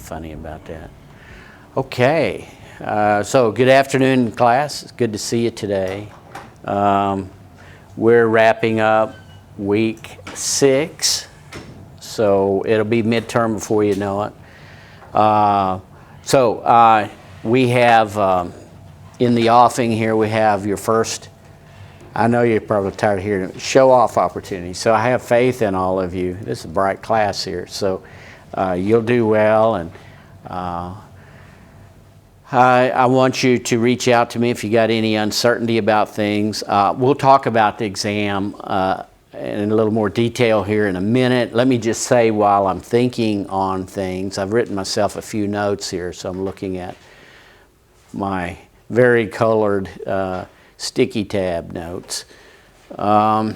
funny about that. Okay, so good afternoon, class. It's good to see you today. We're wrapping up week 6, so it'll be midterm before you know it. We have in the offing here, we have your first, I know you're probably tired of hearing it, show-off opportunity. So I have faith in all of you. This is a bright class here, so you'll do well. And I want you to reach out to me if you got any uncertainty about things. We'll talk about the exam in a little more detail here in a minute. Let me just say while I'm thinking on things, I've written myself a few notes here, so I'm looking at my very colored sticky tab notes. To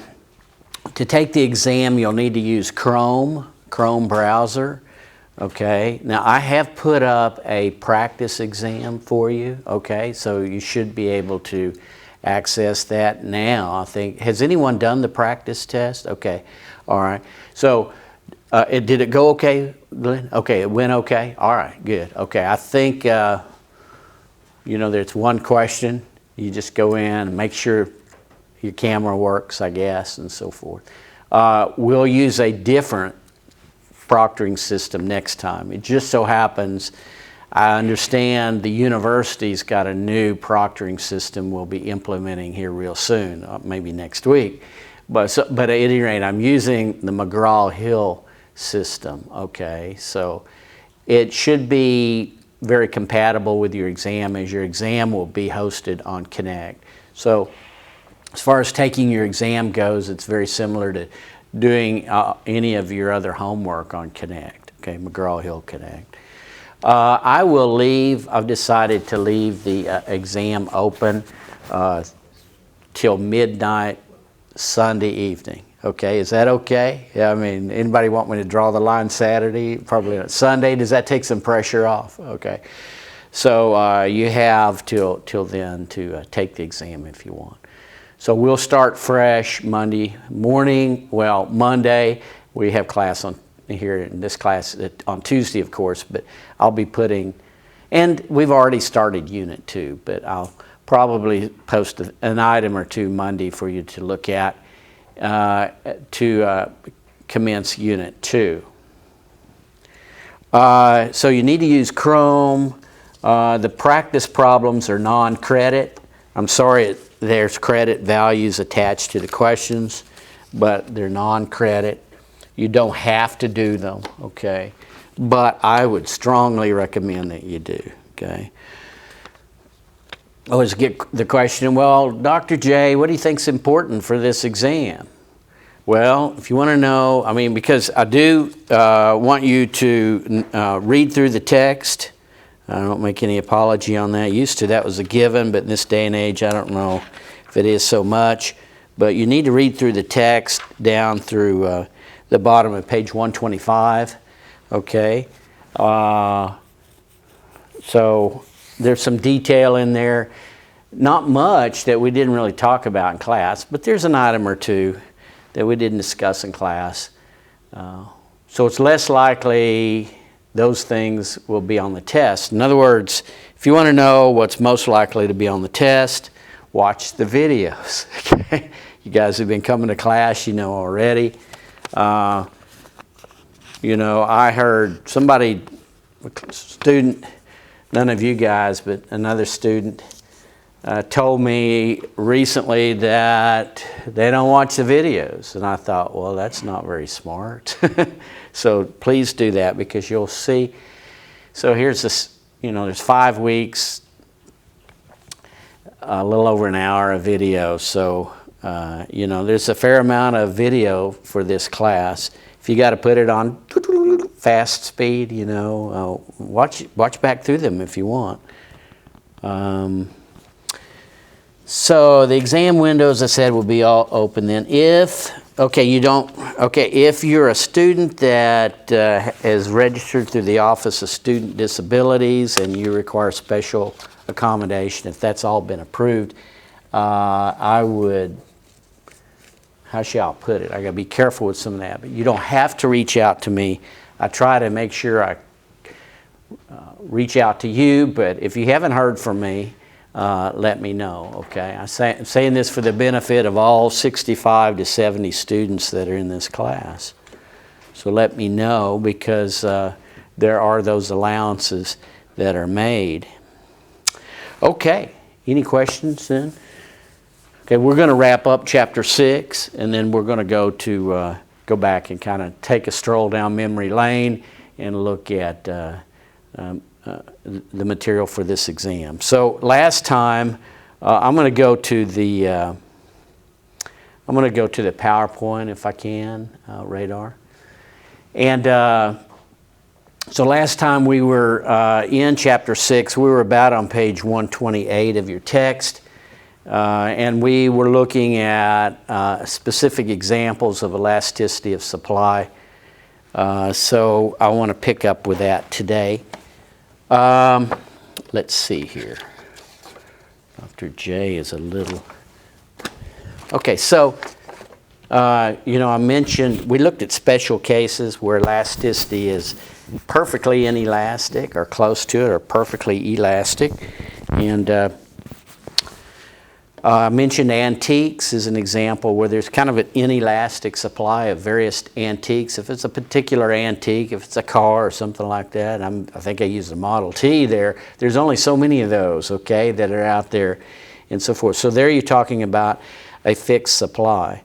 take the exam, you'll need to use Chrome browser. Okay, now I have put up a practice exam for you. Okay, so you should be able to access that now. I think, has anyone done the practice test? Okay, all right. So did it go okay, Glenn? Okay, it went okay. All right, good. Okay, I think there's one question. You just go in and make sure your camera works, I guess, and so forth. We'll use a different proctoring system next time. It just so happens, I understand the university's got a new proctoring system we'll be implementing here real soon, maybe next week. But at any rate, I'm using the McGraw-Hill system, okay? So it should be very compatible with your exam, as your exam will be hosted on Connect. So as far as taking your exam goes, it's very similar to doing any of your other homework on Connect, okay, McGraw-Hill Connect. I've decided to leave the exam open till midnight Sunday evening. Okay, is that okay? Yeah, I mean, anybody want me to draw the line Saturday? Probably not. Sunday, does that take some pressure off? Okay. So you have till then to take the exam if you want. So we'll start fresh Monday morning. Well, Monday, we have class here in this class on Tuesday, of course, but I'll be putting, and we've already started Unit 2, but I'll probably post an item or two Monday for you to look at to commence Unit 2. So you need to use Chrome. The practice problems are non-credit. I'm sorry, there's credit values attached to the questions, but they're non-credit. You don't have to do them, okay? But I would strongly recommend that you do, okay? I always get the question, well, Dr. J, what do you think's important for this exam? Well, if you want to know, I mean, because I do want you to read through the text. I don't make any apology on that. Used to, that was a given, but in this day and age, I don't know if it is so much. But you need to read through the text down through the bottom of page 125, okay? So there's some detail in there. Not much that we didn't really talk about in class, but there's an item or two that we didn't discuss in class. So it's less likely those things will be on the test. In other words, if you want to know what's most likely to be on the test, watch the videos. Okay? You guys have been coming to class, you know already. I heard somebody, a student, none of you guys, but another student told me recently that they don't watch the videos. And I thought, well, that's not very smart. So please do that, because you'll see. So here's this, there's 5 weeks, a little over an hour of video. So, there's a fair amount of video for this class. If you got to put it on fast speed, watch back through them if you want. So the exam window, as I said, will be all open then. If you're a student that is registered through the Office of Student Disabilities and you require special accommodation, if that's all been approved, I would, how shall I put it? I gotta be careful with some of that, but you don't have to reach out to me. I try to make sure I reach out to you. But if you haven't heard from me, let me know, okay? I'm saying this for the benefit of all 65 to 70 students that are in this class. So let me know, because there are those allowances that are made. Okay, any questions then? Okay, we're going to wrap up chapter 6, and then we're going to go back and kind of take a stroll down memory lane and look at the material for this exam. So last time, I'm going to go to the PowerPoint if I can, Radar. And so last time we were in chapter 6, we were about on page 128 of your text, and we were looking at specific examples of elasticity of supply. So I want to pick up with that today. Let's see here. Dr. J is a little... Okay, so, I mentioned, we looked at special cases where elasticity is perfectly inelastic or close to it, or perfectly elastic. And I mentioned antiques as an example where there's kind of an inelastic supply of various antiques. If it's a particular antique, if it's a car or something like that, I think I used a Model T there, there's only so many of those, okay, that are out there and so forth. So there you're talking about a fixed supply.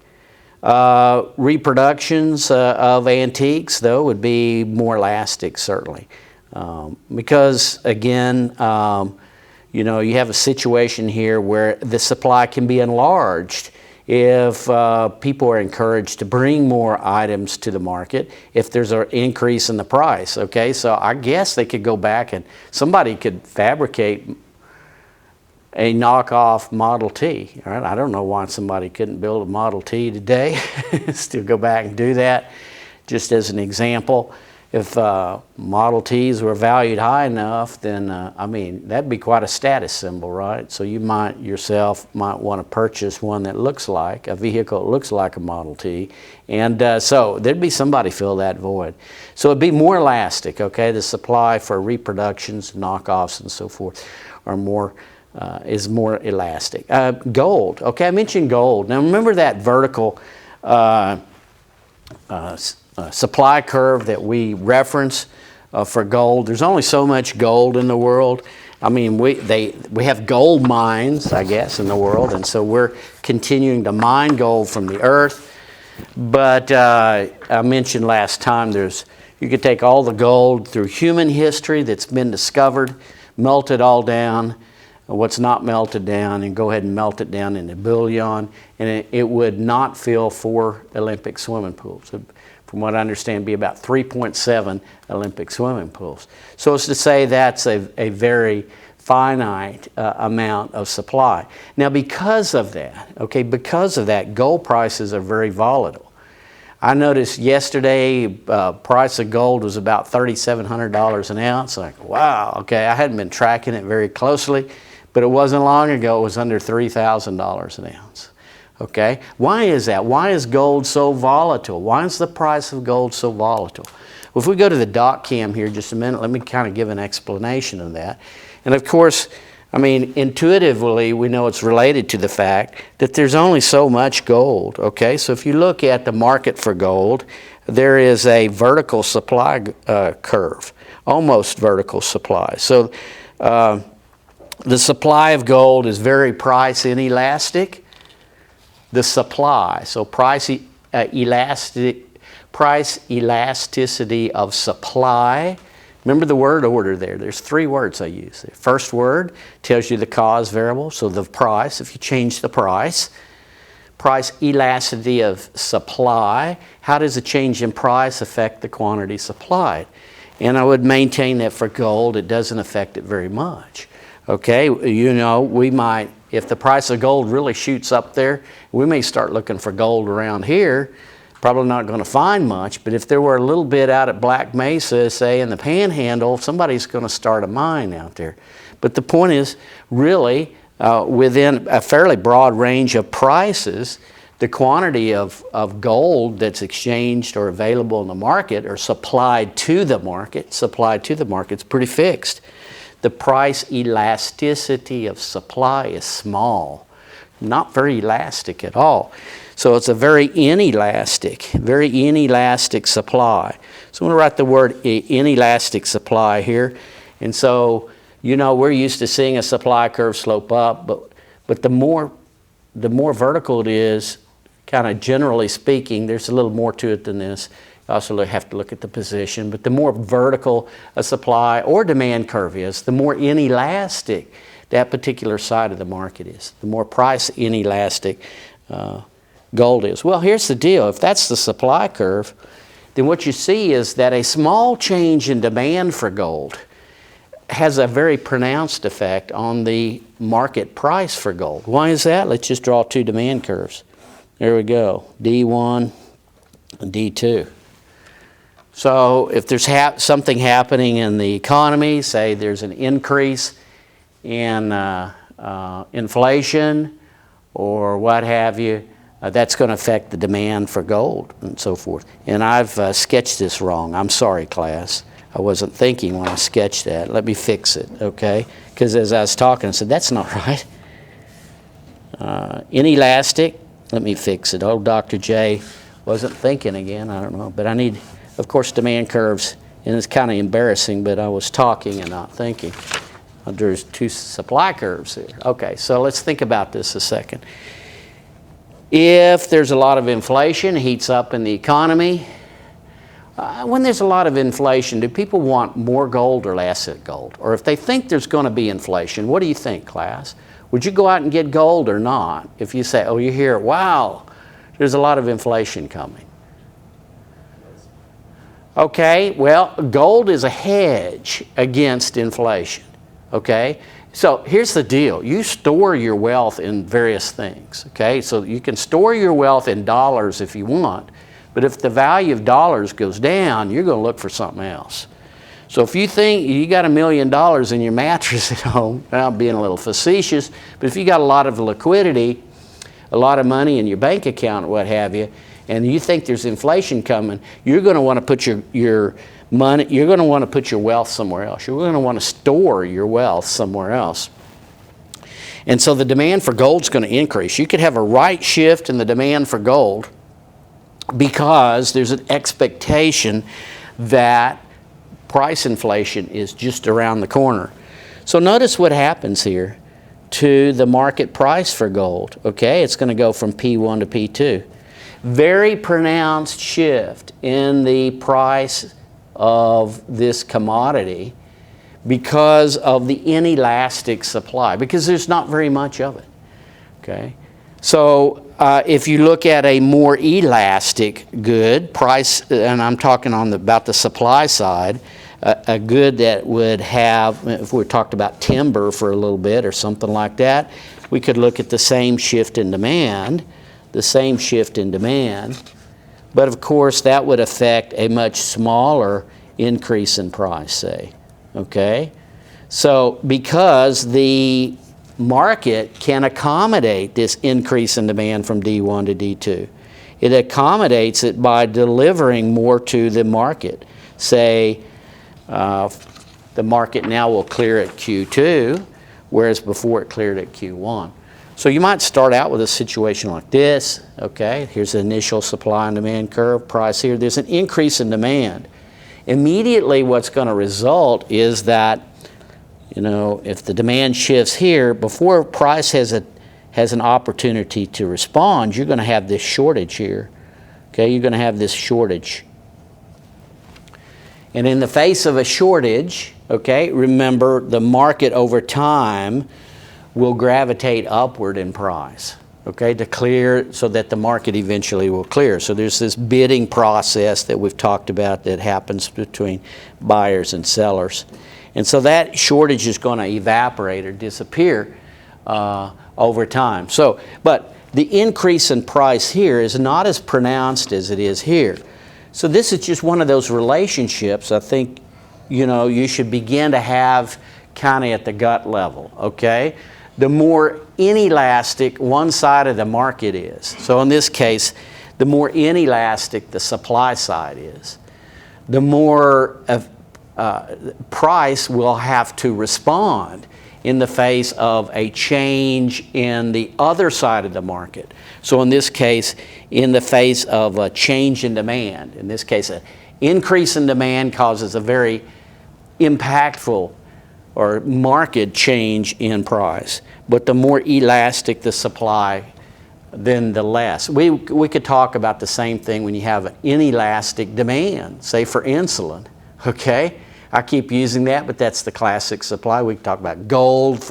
Reproductions of antiques, though, would be more elastic, certainly. Because, again, you have a situation here where the supply can be enlarged if people are encouraged to bring more items to the market, if there's an increase in the price, okay? So I guess they could go back and somebody could fabricate a knockoff Model T, all right? I don't know why somebody couldn't build a Model T today. Still go back and do that, just as an example. If Model Ts were valued high enough, then, that'd be quite a status symbol, right? So you might want to purchase one that looks like, a vehicle that looks like a Model T. And so there'd be somebody fill that void. So it'd be more elastic, okay? The supply for reproductions, knockoffs, and so forth is more elastic. Gold, okay, I mentioned gold. Now remember that vertical supply curve that we reference for gold. There's only so much gold in the world. I mean, we have gold mines, I guess, in the world, and so we're continuing to mine gold from the earth. But I mentioned last time, you could take all the gold through human history that's been discovered, melt it all down, what's not melted down, and go ahead and melt it down into bullion, and it would not fill 4 Olympic swimming pools. From what I understand, be about 3.7 Olympic swimming pools. So it's to say that's a very finite amount of supply. Now because of that, gold prices are very volatile. I noticed yesterday price of gold was about $3,700 an ounce. Like, wow, okay, I hadn't been tracking it very closely, but it wasn't long ago it was under $3,000 an ounce. Okay, why is that? Why is gold so volatile? Why is the price of gold so volatile? Well, if we go to the dot cam here just a minute, let me kind of give an explanation of that. And of course, intuitively, we know it's related to the fact that there's only so much gold, okay? So if you look at the market for gold, there is a vertical supply curve, almost vertical supply. So the supply of gold is very price inelastic. The supply, so price elasticity of supply. Remember the word order there. There's 3 words I use. The first word tells you the cause variable, so the price, if you change the price. Price elasticity of supply. How does a change in price affect the quantity supplied? And I would maintain that for gold, it doesn't affect it very much. Okay, we might, if the price of gold really shoots up there, we may start looking for gold around here. Probably not going to find much, but if there were a little bit out at Black Mesa, say in the Panhandle, somebody's going to start a mine out there. But the point is, really, within a fairly broad range of prices, the quantity of gold that's exchanged or available in the market or supplied to the market, is pretty fixed. The price elasticity of supply is small, not very elastic at all. So it's a very inelastic supply. So I'm going to write the word inelastic supply here. And so, you know, we're used to seeing a supply curve slope up, but the more vertical it is, kind of generally speaking, there's a little more to it than this. You also have to look at the position, but the more vertical a supply or demand curve is, the more inelastic that particular side of the market is, the more price inelastic gold is. Well, here's the deal. If that's the supply curve, then what you see is that a small change in demand for gold has a very pronounced effect on the market price for gold. Why is that? Let's just draw two demand curves. There we go, D1 and D2. So if there's something happening in the economy, say there's an increase in inflation or what have you, that's going to affect the demand for gold and so forth. And I've sketched this wrong. I'm sorry, class. I wasn't thinking when I sketched that. Let me fix it, okay? Because as I was talking, I said, that's not right. Inelastic. Let me fix it. Oh, Dr. J wasn't thinking again. I don't know. But I need, of course, demand curves. And it's kind of embarrassing, but I was talking and not thinking. There's two supply curves here. Okay, so let's think about this a second. If there's a lot of inflation, heats up in the economy. When there's a lot of inflation, do people want more gold or less gold? Or if they think there's going to be inflation, what do you think, class? Would you go out and get gold or not? If you say, oh, you hear, wow, there's a lot of inflation coming. Okay, well, gold is a hedge against inflation, okay? So here's the deal. You store your wealth in various things, okay? So you can store your wealth in dollars if you want, but if the value of dollars goes down, you're going to look for something else. So if you think you got $1 million in your mattress at home, I'm being a little facetious, but if you got a lot of liquidity, a lot of money in your bank account or what have you, and you think there's inflation coming, you're going to want to put your money, you're going to want to put your wealth somewhere else. You're going to want to store your wealth somewhere else. And so the demand for gold is going to increase. You could have a right shift in the demand for gold because there's an expectation that price inflation is just around the corner. So notice what happens here to the market price for gold. Okay, it's going to go from P1 to P2. Very pronounced shift in the price of this commodity because of the inelastic supply, because there's not very much of it. Okay, so if you look at a more elastic good price, and I'm talking about the supply side, a good that would have, if we talked about timber for a little bit or something like that, we could look at the same shift in demand, but of course that would affect a much smaller increase in price, say, okay? So because the market can accommodate this increase in demand from D1 to D2, it accommodates it by delivering more to the market. Say, the market now will clear at Q2, whereas before it cleared at Q1. So you might start out with a situation like this, okay? Here's the initial supply and demand curve, price here. There's an increase in demand. Immediately what's going to result is that, you know, if the demand shifts here, before price has an opportunity to respond, you're going to have this shortage here, okay? You're going to have this shortage. And in the face of a shortage, okay, remember the market over time will gravitate upward in price, okay, to clear so that the market eventually will clear. So there's this bidding process that we've talked about that happens between buyers and sellers. And so that shortage is going to evaporate or disappear over time. So, but the increase in price here is not as pronounced as it is here. So this is just one of those relationships I think, you know, you should begin to have kind of at the gut level, okay? the more inelastic one side of the market is. So in this case, the more inelastic the supply side is, the more price will have to respond in the face of a change in the other side of the market. So in this case, in the face of a change in demand, in this case, an increase in demand causes a very impactful or market change in price. But the more elastic the supply, then the less. We could talk about the same thing when you have an inelastic demand, say for insulin, okay? I keep using that, but that's the classic supply. We can talk about gold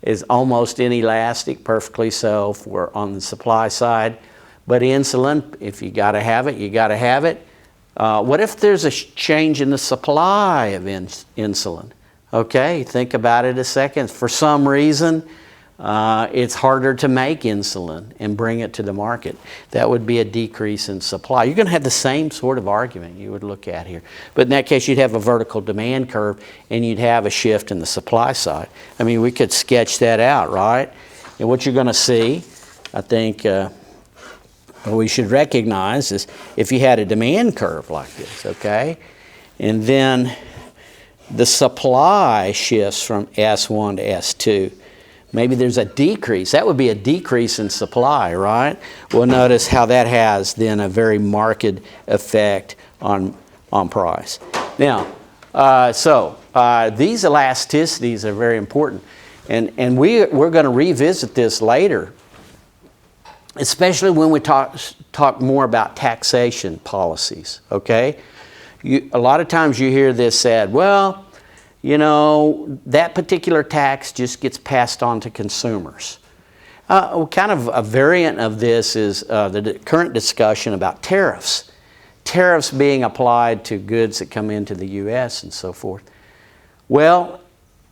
is almost inelastic, perfectly so for on the supply side. But insulin, if you got to have it, you got to have it. What if there's a change in the supply of insulin? Okay, think about it a second. For some reason, it's harder to make insulin and bring it to the market. That would be a decrease in supply. You're going to have the same sort of argument you would look at here. But in that case, you'd have a vertical demand curve and you'd have a shift in the supply side. I mean, we could sketch that out, right? And what you're going to see, I think what we should recognize is if you had a demand curve like this, okay, and then the supply shifts from S1 to S2, maybe there's a decrease. That would be a decrease in supply, right? Well, notice how that has then a very marked effect on price. Now, these elasticities are very important. And we're going to revisit this later, especially when we talk more about taxation policies, okay? A lot of times you hear this said, well, you know, that particular tax just gets passed on to consumers. Kind of a variant of this is the current discussion about tariffs. Tariffs being applied to goods that come into the U.S. and so forth. Well,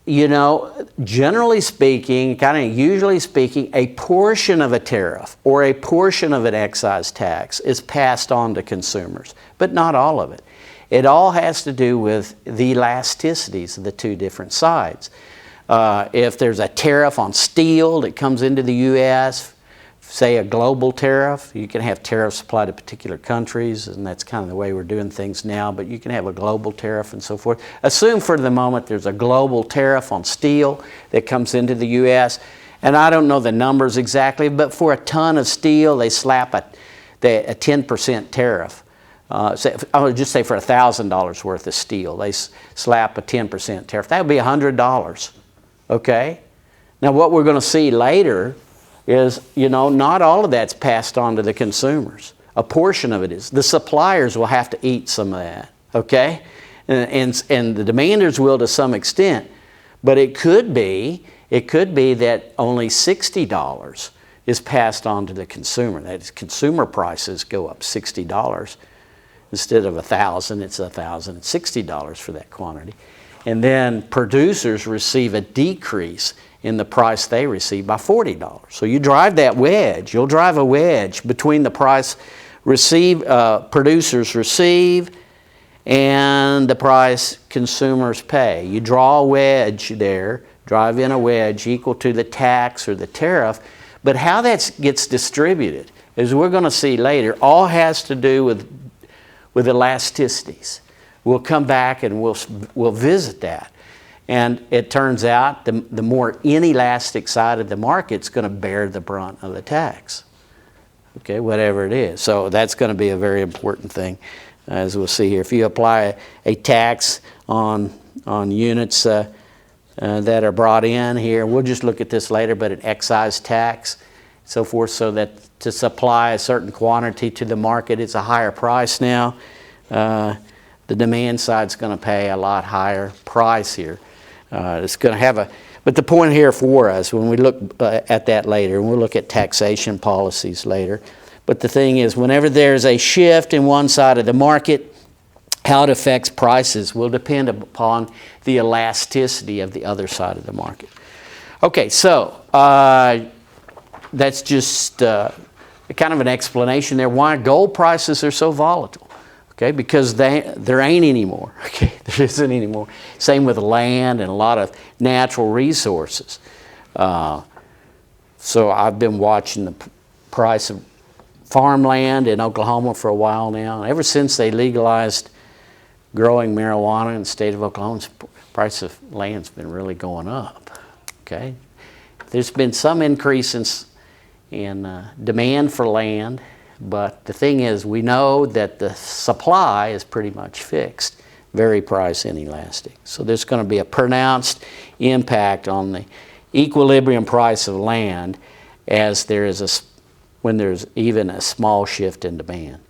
you know, generally speaking, kind of usually speaking, a portion of a tariff or a portion of an excise tax is passed on to consumers, but not all of it. It all has to do with the elasticities of the two different sides. If there's a tariff on steel that comes into the U.S., say a global tariff, you can have tariffs applied to particular countries, and that's kind of the way we're doing things now, but you can have a global tariff and so forth. Assume for the moment there's a global tariff on steel that comes into the U.S., and I don't know the numbers exactly, but for a ton of steel, they slap a 10% tariff. I would just say for $1,000 worth of steel, they slap a 10% tariff. That would be $100, okay? Now what we're going to see later is, you know, not all of that's passed on to the consumers. A portion of it is. The suppliers will have to eat some of that, okay? And the demanders will to some extent, but it could be that only $60 is passed on to the consumer. That is, consumer prices go up $60. Instead of $1,000, it's $1,060 for that quantity. And then producers receive a decrease in the price they receive by $40. So you drive that wedge. You'll drive a wedge between the price producers receive and the price consumers pay. You draw a wedge there, drive in a wedge equal to the tax or the tariff. But how that gets distributed, as we're going to see later, all has to do with elasticities. We'll come back and we'll visit that. And it turns out the more inelastic side of the market's going to bear the brunt of the tax. Okay, whatever it is. So that's going to be a very important thing, as we'll see here. If you apply a tax on units that are brought in here, we'll just look at this later, but an excise tax, so forth, so that to supply a certain quantity to the market, it's a higher price now. The demand side's going to pay a lot higher price here. It's going to have but the point here for us, when we look at that later, and we'll look at taxation policies later, but the thing is, whenever there's a shift in one side of the market, how it affects prices will depend upon the elasticity of the other side of the market. Okay, so that's just kind of an explanation there why gold prices are so volatile. Okay, because there ain't anymore. Okay, there isn't anymore. Same with land and a lot of natural resources. So I've been watching the price of farmland in Oklahoma for a while now. Ever since they legalized growing marijuana in the state of Oklahoma, the price of land's been really going up. Okay, there's been some increase in demand for land, but the thing is, we know that the supply is pretty much fixed, very price inelastic. So there's going to be a pronounced impact on the equilibrium price of land as there is when there's even a small shift in demand.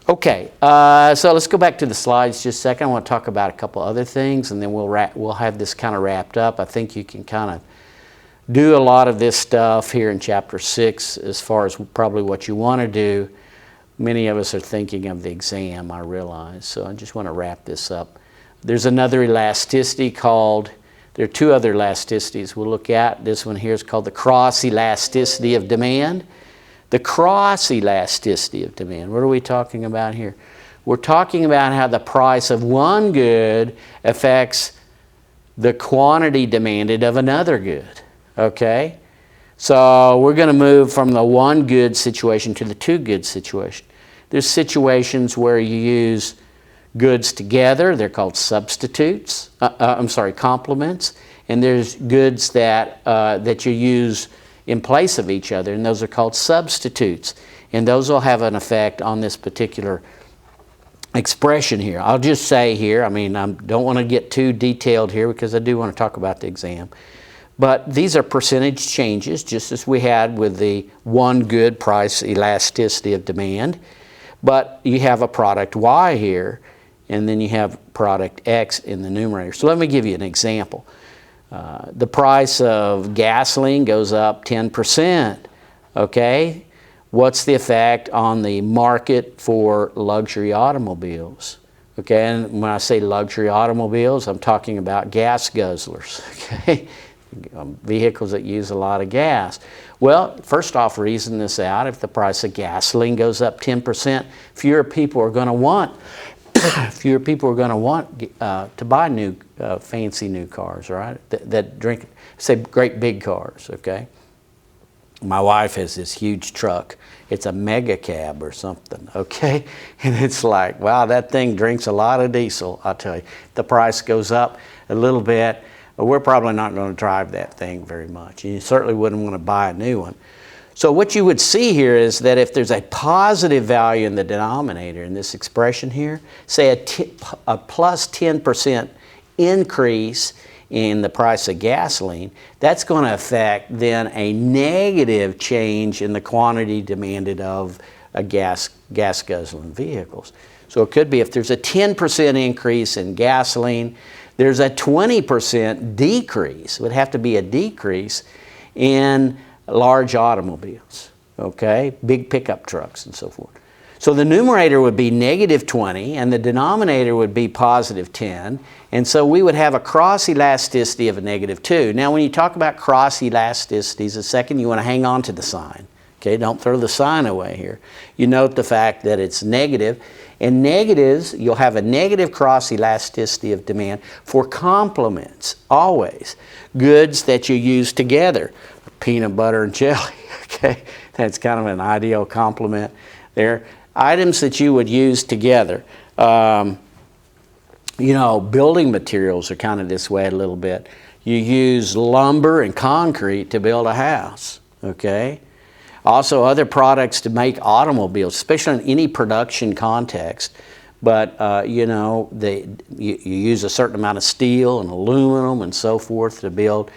Okay, so let's go back to the slides just a second. I want to talk about a couple other things, and then we'll have this kind of wrapped up. I think you can kind of do a lot of this stuff here in Chapter 6 as far as probably what you want to do. Many of us are thinking of the exam, I realize, so I just want to wrap this up. There's another elasticity called, there are two other elasticities we'll look at. This one here is called the cross-elasticity of demand. The cross-elasticity of demand, what are we talking about here? We're talking about how the price of one good affects the quantity demanded of another good, okay? So we're going to move from the one good situation to the two good situation. There's situations where you use goods together, they're called substitutes, complements, and there's goods that you use in place of each other, and those are called substitutes. And those will have an effect on this particular expression here. I'll just say here, I don't want to get too detailed here because I do want to talk about the exam. But these are percentage changes, just as we had with the one good price elasticity of demand. But you have a product Y here, and then you have product X in the numerator. So let me give you an example. The price of gasoline goes up 10%, okay? What's the effect on the market for luxury automobiles? Okay, and when I say luxury automobiles, I'm talking about gas guzzlers, okay? Vehicles that use a lot of gas. Well, first off, reason this out, if the price of gasoline goes up 10%, fewer people are going to want to buy new fancy new cars, right? That drink, say, great big cars, okay? My wife has this huge truck. It's a mega cab or something, okay? And it's like, wow, that thing drinks a lot of diesel, I'll tell you. The price goes up a little bit. We're probably not going to drive that thing very much. You certainly wouldn't want to buy a new one. So what you would see here is that if there's a positive value in the denominator in this expression here, say a plus 10% increase in the price of gasoline, that's going to affect then a negative change in the quantity demanded of gas guzzling vehicles. So it could be if there's a 10% increase in gasoline, there's a 20% decrease, it would have to be a decrease in large automobiles, okay, big pickup trucks and so forth. So the numerator would be negative 20 and the denominator would be positive 10, and so we would have a cross elasticity of a negative 2. Now when you talk about cross elasticities, a second you want to hang on to the sign, okay, don't throw the sign away here. You note the fact that it's negative, and negatives, you'll have a negative cross elasticity of demand for complements, always. Goods that you use together, peanut butter and jelly, okay, that's kind of an ideal complement there. Items that you would use together. You know, building materials are kind of this way a little bit. You use lumber and concrete to build a house, okay? Also other products to make automobiles, especially in any production context. But, you know, you use a certain amount of steel and aluminum and so forth to build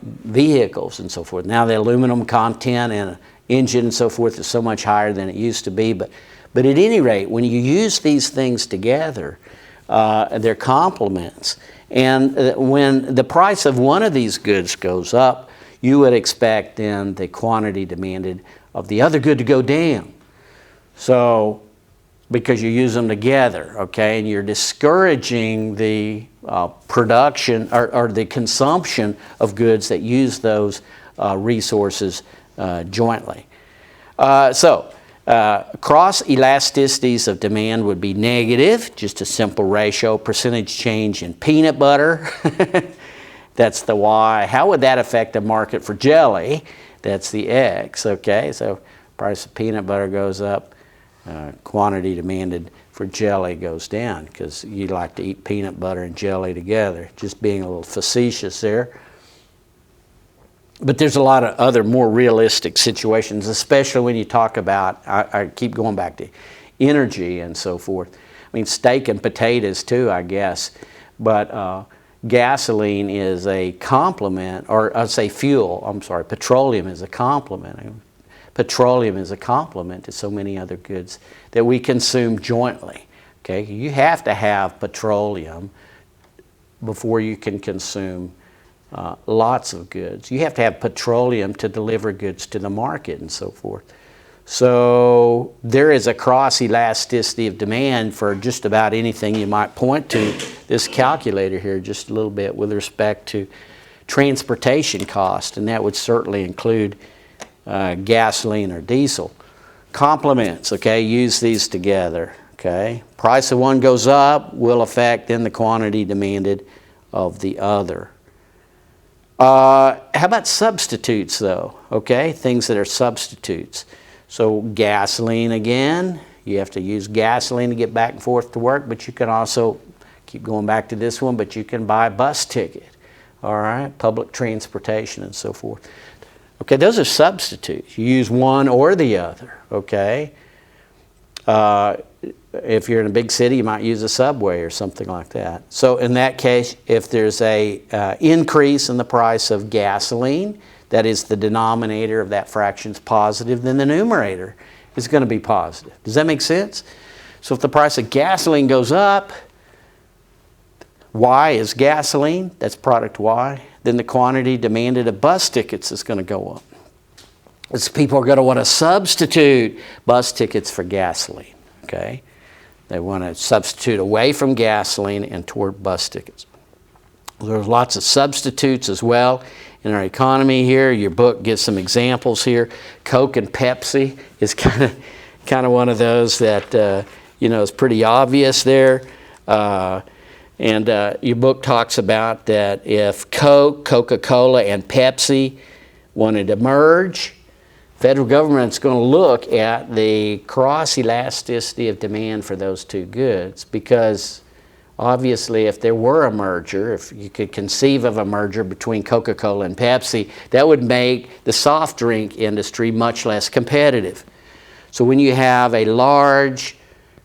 vehicles and so forth. Now the aluminum content in an engine and so forth is so much higher than it used to be. But at any rate, when you use these things together, they're complements. And when the price of one of these goods goes up, you would expect then the quantity demanded of the other good to go down. So, because you use them together, okay, and you're discouraging the production or the consumption of goods that use those resources jointly. Cross elasticities of demand would be negative, just a simple ratio, percentage change in peanut butter That's the Y. How would that affect the market for jelly? That's the X, okay? So price of peanut butter goes up, quantity demanded for jelly goes down because you like to eat peanut butter and jelly together. Just being a little facetious there. But there's a lot of other more realistic situations, especially when you talk about, I keep going back to energy and so forth. I mean, steak and potatoes too, I guess. But gasoline is a complement, or I'd say fuel, I'm sorry, petroleum is a complement. Petroleum is a complement to so many other goods that we consume jointly. Okay, you have to have petroleum before you can consume lots of goods. You have to have petroleum to deliver goods to the market and so forth. So there is a cross elasticity of demand for just about anything you might point to. This calculator here just a little bit with respect to transportation cost, and that would certainly include gasoline or diesel. Complements, okay, use these together, okay. Price of one goes up will affect then the quantity demanded of the other. How about substitutes though, okay, things that are substitutes. So gasoline again, you have to use gasoline to get back and forth to work, but you can also, keep going back to this one, but you can buy a bus ticket, all right, public transportation and so forth. Okay, those are substitutes. You use one or the other, okay? If you're in a big city, you might use a subway or something like that. So in that case, if there's a increase in the price of gasoline, that is the denominator of that fraction's positive, then the numerator is going to be positive. Does that make sense? So if the price of gasoline goes up, Y is gasoline, that's product Y, then the quantity demanded of bus tickets is going to go up. As people are going to want to substitute bus tickets for gasoline, okay? They want to substitute away from gasoline and toward bus tickets. There's lots of substitutes as well in our economy here. Your book gives some examples here. Coke and Pepsi is kind of one of those that is pretty obvious there. And your book talks about that if Coke, Coca-Cola, and Pepsi wanted to merge, federal government's going to look at the cross-elasticity of demand for those two goods, because obviously if there were a merger, if you could conceive of a merger between Coca-Cola and Pepsi, that would make the soft drink industry much less competitive. So when you have a large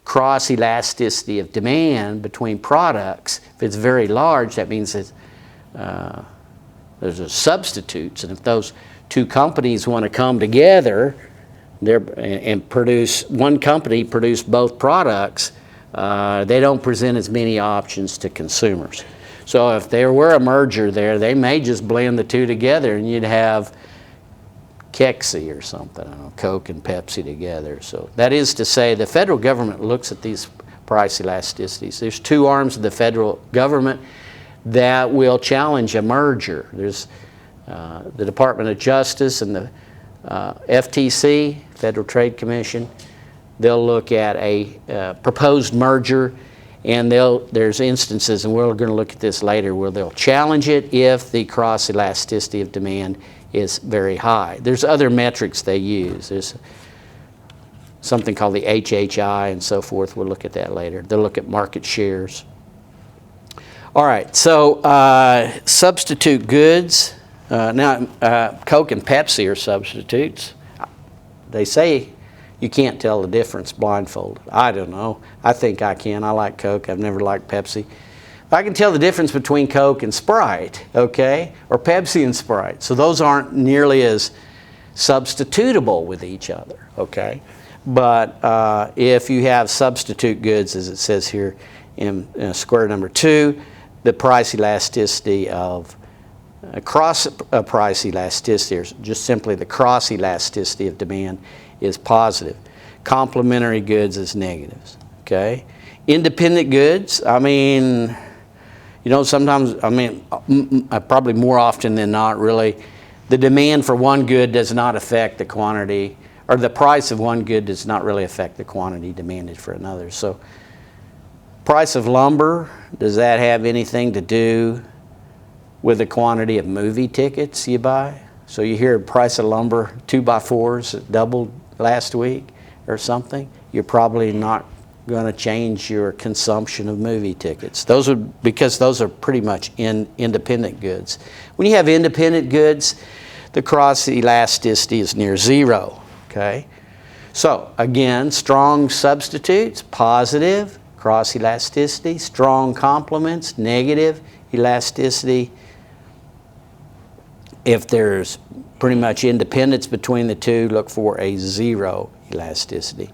cross-elasticity of demand between products, if it's very large, that means that there's substitutes, and if those two companies want to come together and produce, one company produce both products, they don't present as many options to consumers. So if there were a merger there, they may just blend the two together and you'd have Kexi or something, I don't know, Coke and Pepsi together. So that is to say, the federal government looks at these price elasticities. There's two arms of the federal government that will challenge a merger. There's the Department of Justice and the FTC, Federal Trade Commission. They'll look at a proposed merger, and there's instances, and we're going to look at this later, where they'll challenge it if the cross elasticity of demand is very high. There's other metrics they use. There's something called the HHI and so forth. We'll look at that later. They'll look at market shares. All right, so substitute goods. Now, Coke and Pepsi are substitutes. They say you can't tell the difference blindfolded. I don't know. I think I can. I like Coke. I've never liked Pepsi. I can tell the difference between Coke and Sprite, okay, or Pepsi and Sprite. So those aren't nearly as substitutable with each other, okay. But if you have substitute goods, as it says here in square number 2, the price elasticity of cross price elasticity, or just simply the cross elasticity of demand, is positive. Complementary goods is negatives, okay. Independent goods, I mean, sometimes, probably more often than not, really, the demand for one good does not affect the quantity, or the price of one good does not really affect the quantity demanded for another. So, price of lumber, does that have anything to do with the quantity of movie tickets you buy. So you hear the price of lumber, 2x4s doubled last week or something. You're probably not going to change your consumption of movie tickets. Because those are pretty much independent goods. When you have independent goods, the cross elasticity is near zero. Okay. So again, strong substitutes, positive cross elasticity. Strong complements, negative elasticity. If there's pretty much independence between the two, look for a zero elasticity.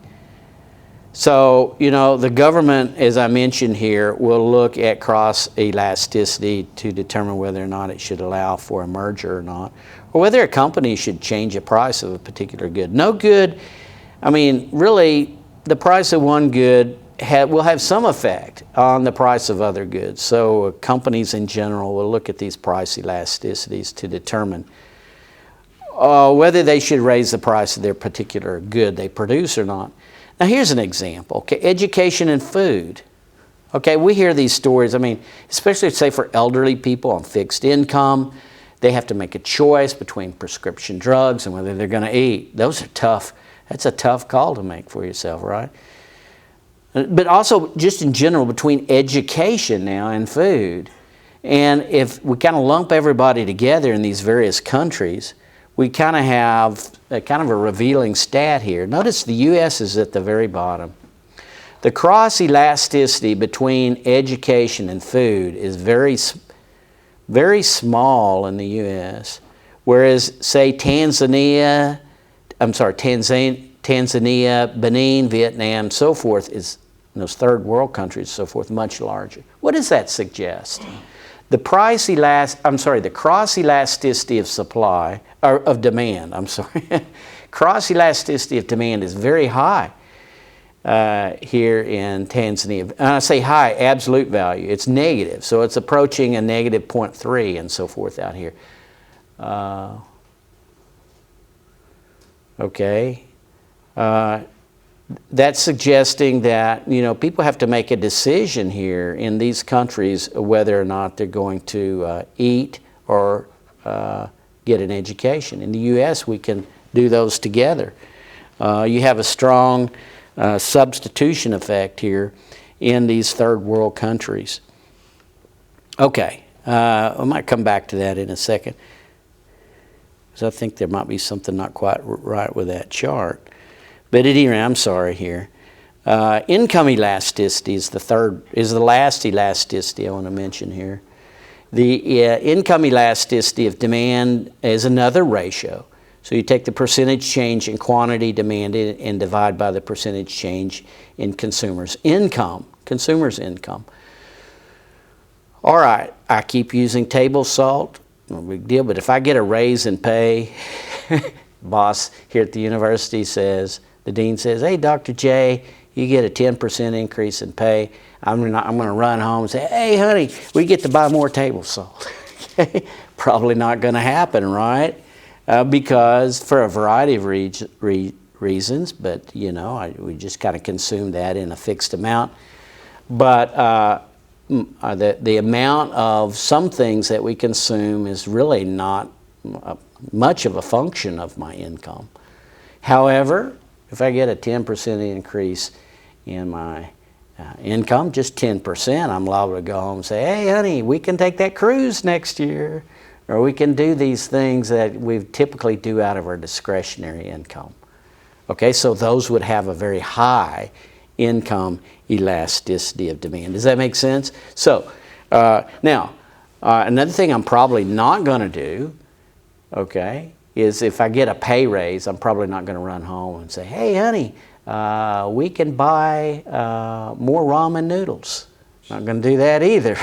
So, the government, as I mentioned here, will look at cross elasticity to determine whether or not it should allow for a merger or not, or whether a company should change the price of a particular good. No good, really, the price of one good will have some effect on the price of other goods. So companies in general will look at these price elasticities to determine whether they should raise the price of their particular good they produce or not. Now here's an example. Okay, education and food. Okay, we hear these stories, especially say for elderly people on fixed income, they have to make a choice between prescription drugs and whether they're going to eat. Those are tough. That's a tough call to make for yourself, right? But also just in general between education now and food. And if we kind of lump everybody together in these various countries, we kind of have a revealing stat here. Notice the U.S. is at the very bottom. The cross elasticity between education and food is very, very small in the U.S., whereas say Tanzania, Benin, Vietnam, so forth, is in those third world countries, so forth, much larger. What does that suggest? The cross elasticity of supply, or of demand, cross elasticity of demand is very high here in Tanzania. And I say high, absolute value. It's negative, so it's approaching a negative 0.3 and so forth out here. Okay. That's suggesting that, people have to make a decision here in these countries whether or not they're going to eat or get an education. In the U.S., we can do those together. You have a strong substitution effect here in these third world countries. Okay, I might come back to that in a second, because I think there might be something not quite right with that chart. But at any rate, I'm sorry here. Income elasticity is the last elasticity I want to mention here. The income elasticity of demand is another ratio. So you take the percentage change in quantity demanded and divide by the percentage change in consumers' income. All right, I keep using table salt. No big deal. But if I get a raise in pay, boss here at the university says, the dean says, hey, Dr. J, you get a 10% increase in pay. I'm going to run home and say, hey, honey, we get to buy more table salt. Probably not going to happen, right? Because for a variety of reasons, but, we just kind of consume that in a fixed amount. But the amount of some things that we consume is really not much of a function of my income. However, if I get a 10% increase in my income, just 10%, I'm liable to go home and say, hey, honey, we can take that cruise next year, or we can do these things that we typically do out of our discretionary income. Okay, so those would have a very high income elasticity of demand. Does that make sense? So now, another thing I'm probably not going to do, okay, is if I get a pay raise, I'm probably not going to run home and say, hey, honey, we can buy more ramen noodles. Not going to do that either,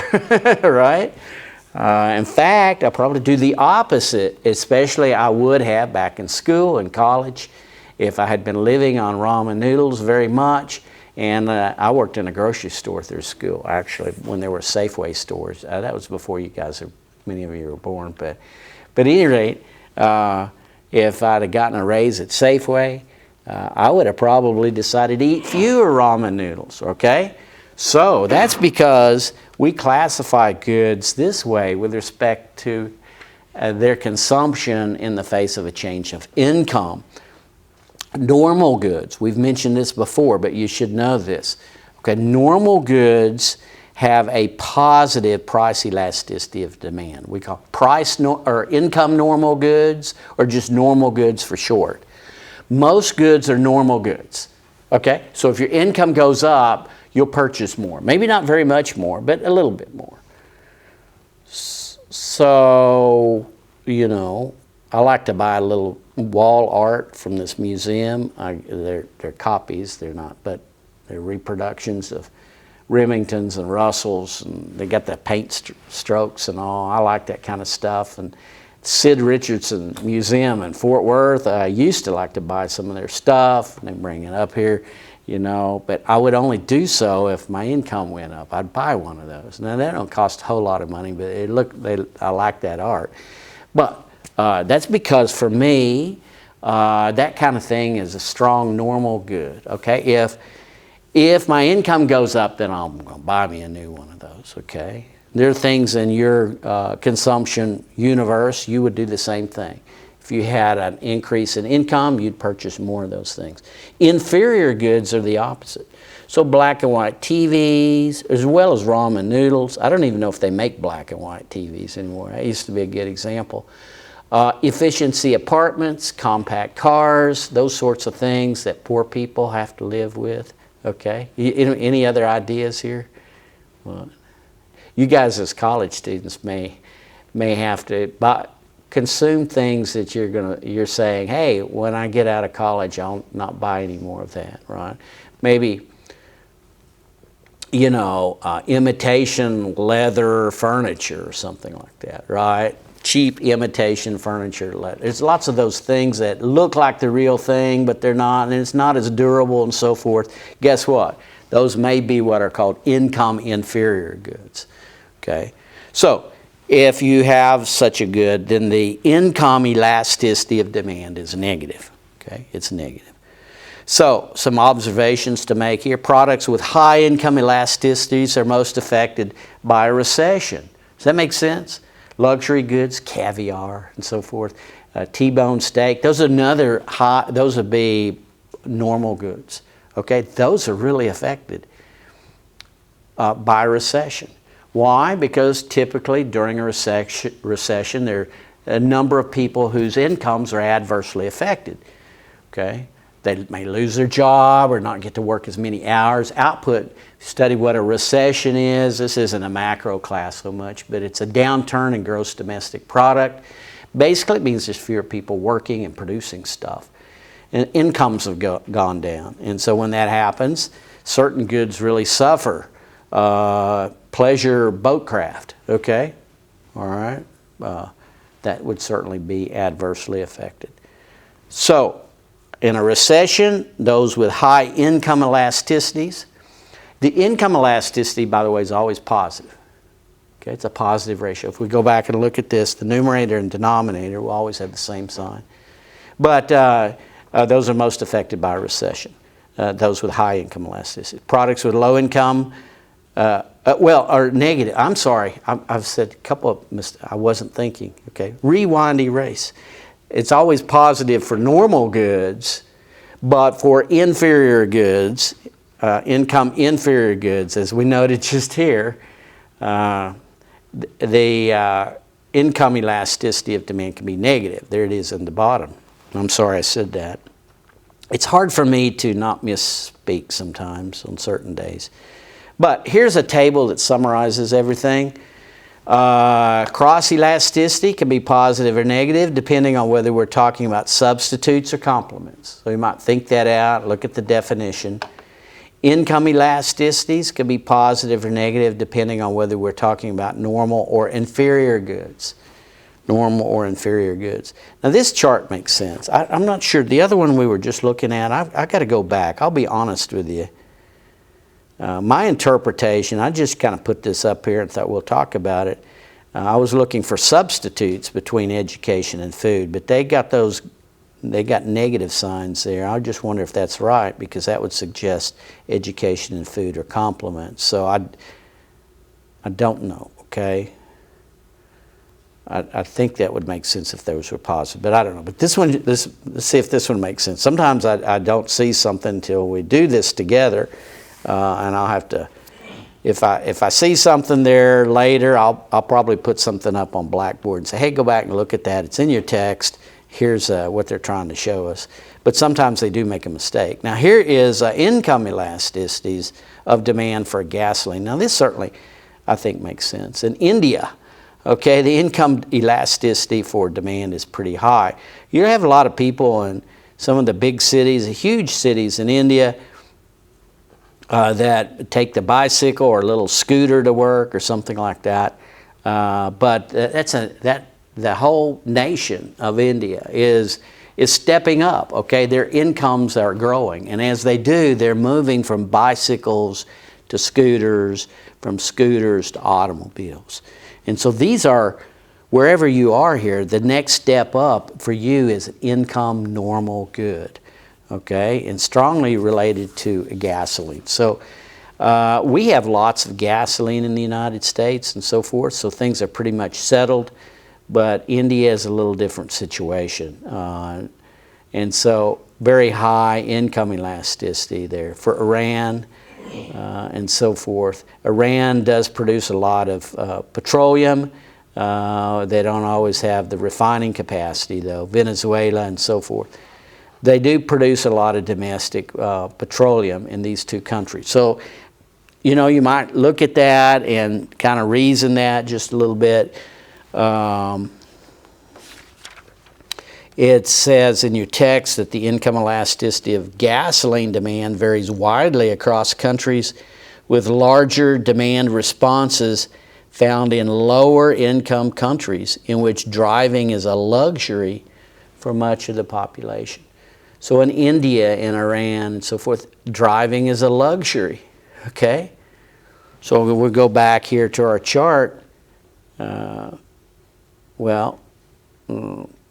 right? In fact, I'll probably do the opposite, especially I would have back in school and college if I had been living on ramen noodles very much. And I worked in a grocery store through school, actually, when there were Safeway stores. That was before you guys, many of you were born. But at any rate, if I'd have gotten a raise at Safeway, I would have probably decided to eat fewer ramen noodles, okay? So that's because we classify goods this way with respect to their consumption in the face of a change of income. Normal goods, we've mentioned this before, but you should know this. Okay, normal goods have a positive price elasticity of demand. We call or income normal goods, or just normal goods for short. Most goods are normal goods. Okay, so if your income goes up, you'll purchase more. Maybe not very much more, but a little bit more. So, you know, I like to buy a little wall art from this museum. They're copies, they're not, but they're reproductions of Remingtons and Russells, and they got the paint strokes and all. I like that kind of stuff. And Sid Richardson Museum in Fort Worth, I used to like to buy some of their stuff, and they bring it up here, you know, but I would only do so if my income went up. I'd buy one of those. Now, they don't cost a whole lot of money, but I like that art. But that's because for me, that kind of thing is a strong normal good, okay? If my income goes up, then I'm going to buy me a new one of those, okay? There are things in your consumption universe, you would do the same thing. If you had an increase in income, you'd purchase more of those things. Inferior goods are the opposite. So black and white TVs, as well as ramen noodles. I don't even know if they make black and white TVs anymore. That used to be a good example. Efficiency apartments, compact cars, those sorts of things that poor people have to live with. Okay, any other ideas here? Well, you guys as college students may have to consume things that you're saying, hey, when I get out of college, I'll not buy any more of that, right? Maybe, you know, imitation leather furniture or something like that, right? Cheap imitation furniture. There's lots of those things that look like the real thing, but they're not, and it's not as durable and so forth. Guess what? Those may be what are called income inferior goods. Okay? So, if you have such a good, then the income elasticity of demand is negative. Okay? It's negative. So, some observations to make here. Products with high income elasticities are most affected by a recession. Does that make sense? Luxury goods, caviar and so forth, T-bone steak, those would be normal goods. Okay, those are really affected by recession. Why? Because typically during a recession, there are a number of people whose incomes are adversely affected. Okay, they may lose their job or not get to work as many hours. Output, study what a recession is. This isn't a macro class so much, but it's a downturn in gross domestic product. Basically, it means there's fewer people working and producing stuff. And incomes have gone down. And so when that happens, certain goods really suffer. Pleasure boatcraft, okay? All right? That would certainly be adversely affected. So, in a recession, those with high income elasticities, the income elasticity, by the way, is always positive. Okay, it's a positive ratio. If we go back and look at this, the numerator and denominator will always have the same sign. But those are most affected by a recession, those with high income elasticity. Products with low income, are negative. I'm sorry, I've said a couple of mistakes. I wasn't thinking. Okay, rewind, erase. It's always positive for normal goods, but for inferior goods, income inferior goods, as we noted just here, the income elasticity of demand can be negative. There it is in the bottom. I'm sorry I said that. It's hard for me to not misspeak sometimes on certain days. But here's a table that summarizes everything. Cross elasticity can be positive or negative depending on whether we're talking about substitutes or complements. So you might think that out, look at the definition. Income elasticities can be positive or negative depending on whether we're talking about normal or inferior goods. Normal or inferior goods. Now this chart makes sense. I'm not sure. The other one we were just looking at, I've got to go back. I'll be honest with you. My interpretation, I just kind of put this up here and thought we'll talk about it. I was looking for substitutes between education and food, but they got those they got negative signs there. I just wonder if that's right, because that would suggest education and food are complements. So I don't know, okay? I think that would make sense if those were positive, but I don't know. But this one, let's see if this one makes sense. Sometimes I don't see something until we do this together, and I'll have to, if I see something there later, I'll probably put something up on Blackboard and say, hey, go back and look at that. It's in your text. Here's what they're trying to show us. But sometimes they do make a mistake. Now here is income elasticities of demand for gasoline. Now this certainly, I think, makes sense. In India, okay, the income elasticity for demand is pretty high. You have a lot of people in some of the big cities, huge cities in India, that take the bicycle or a little scooter to work or something like that. But the whole nation of India is stepping up, okay? Their incomes are growing, and as they do, they're moving from bicycles to scooters, from scooters to automobiles. And so these are, wherever you are here, the next step up for you is an income normal good, okay? And strongly related to gasoline. So we have lots of gasoline in the United States and so forth, so things are pretty much settled. But India is a little different situation. And so very high income elasticity there. For Iran and so forth. Iran does produce a lot of petroleum. They don't always have the refining capacity though. Venezuela and so forth. They do produce a lot of domestic petroleum in these two countries. So, you know, you might look at that and kind of reason that just a little bit. It says in your text that the income elasticity of gasoline demand varies widely across countries, with larger demand responses found in lower income countries in which driving is a luxury for much of the population. So in India and Iran and so forth, driving is a luxury, okay? So we'll go back here to our chart.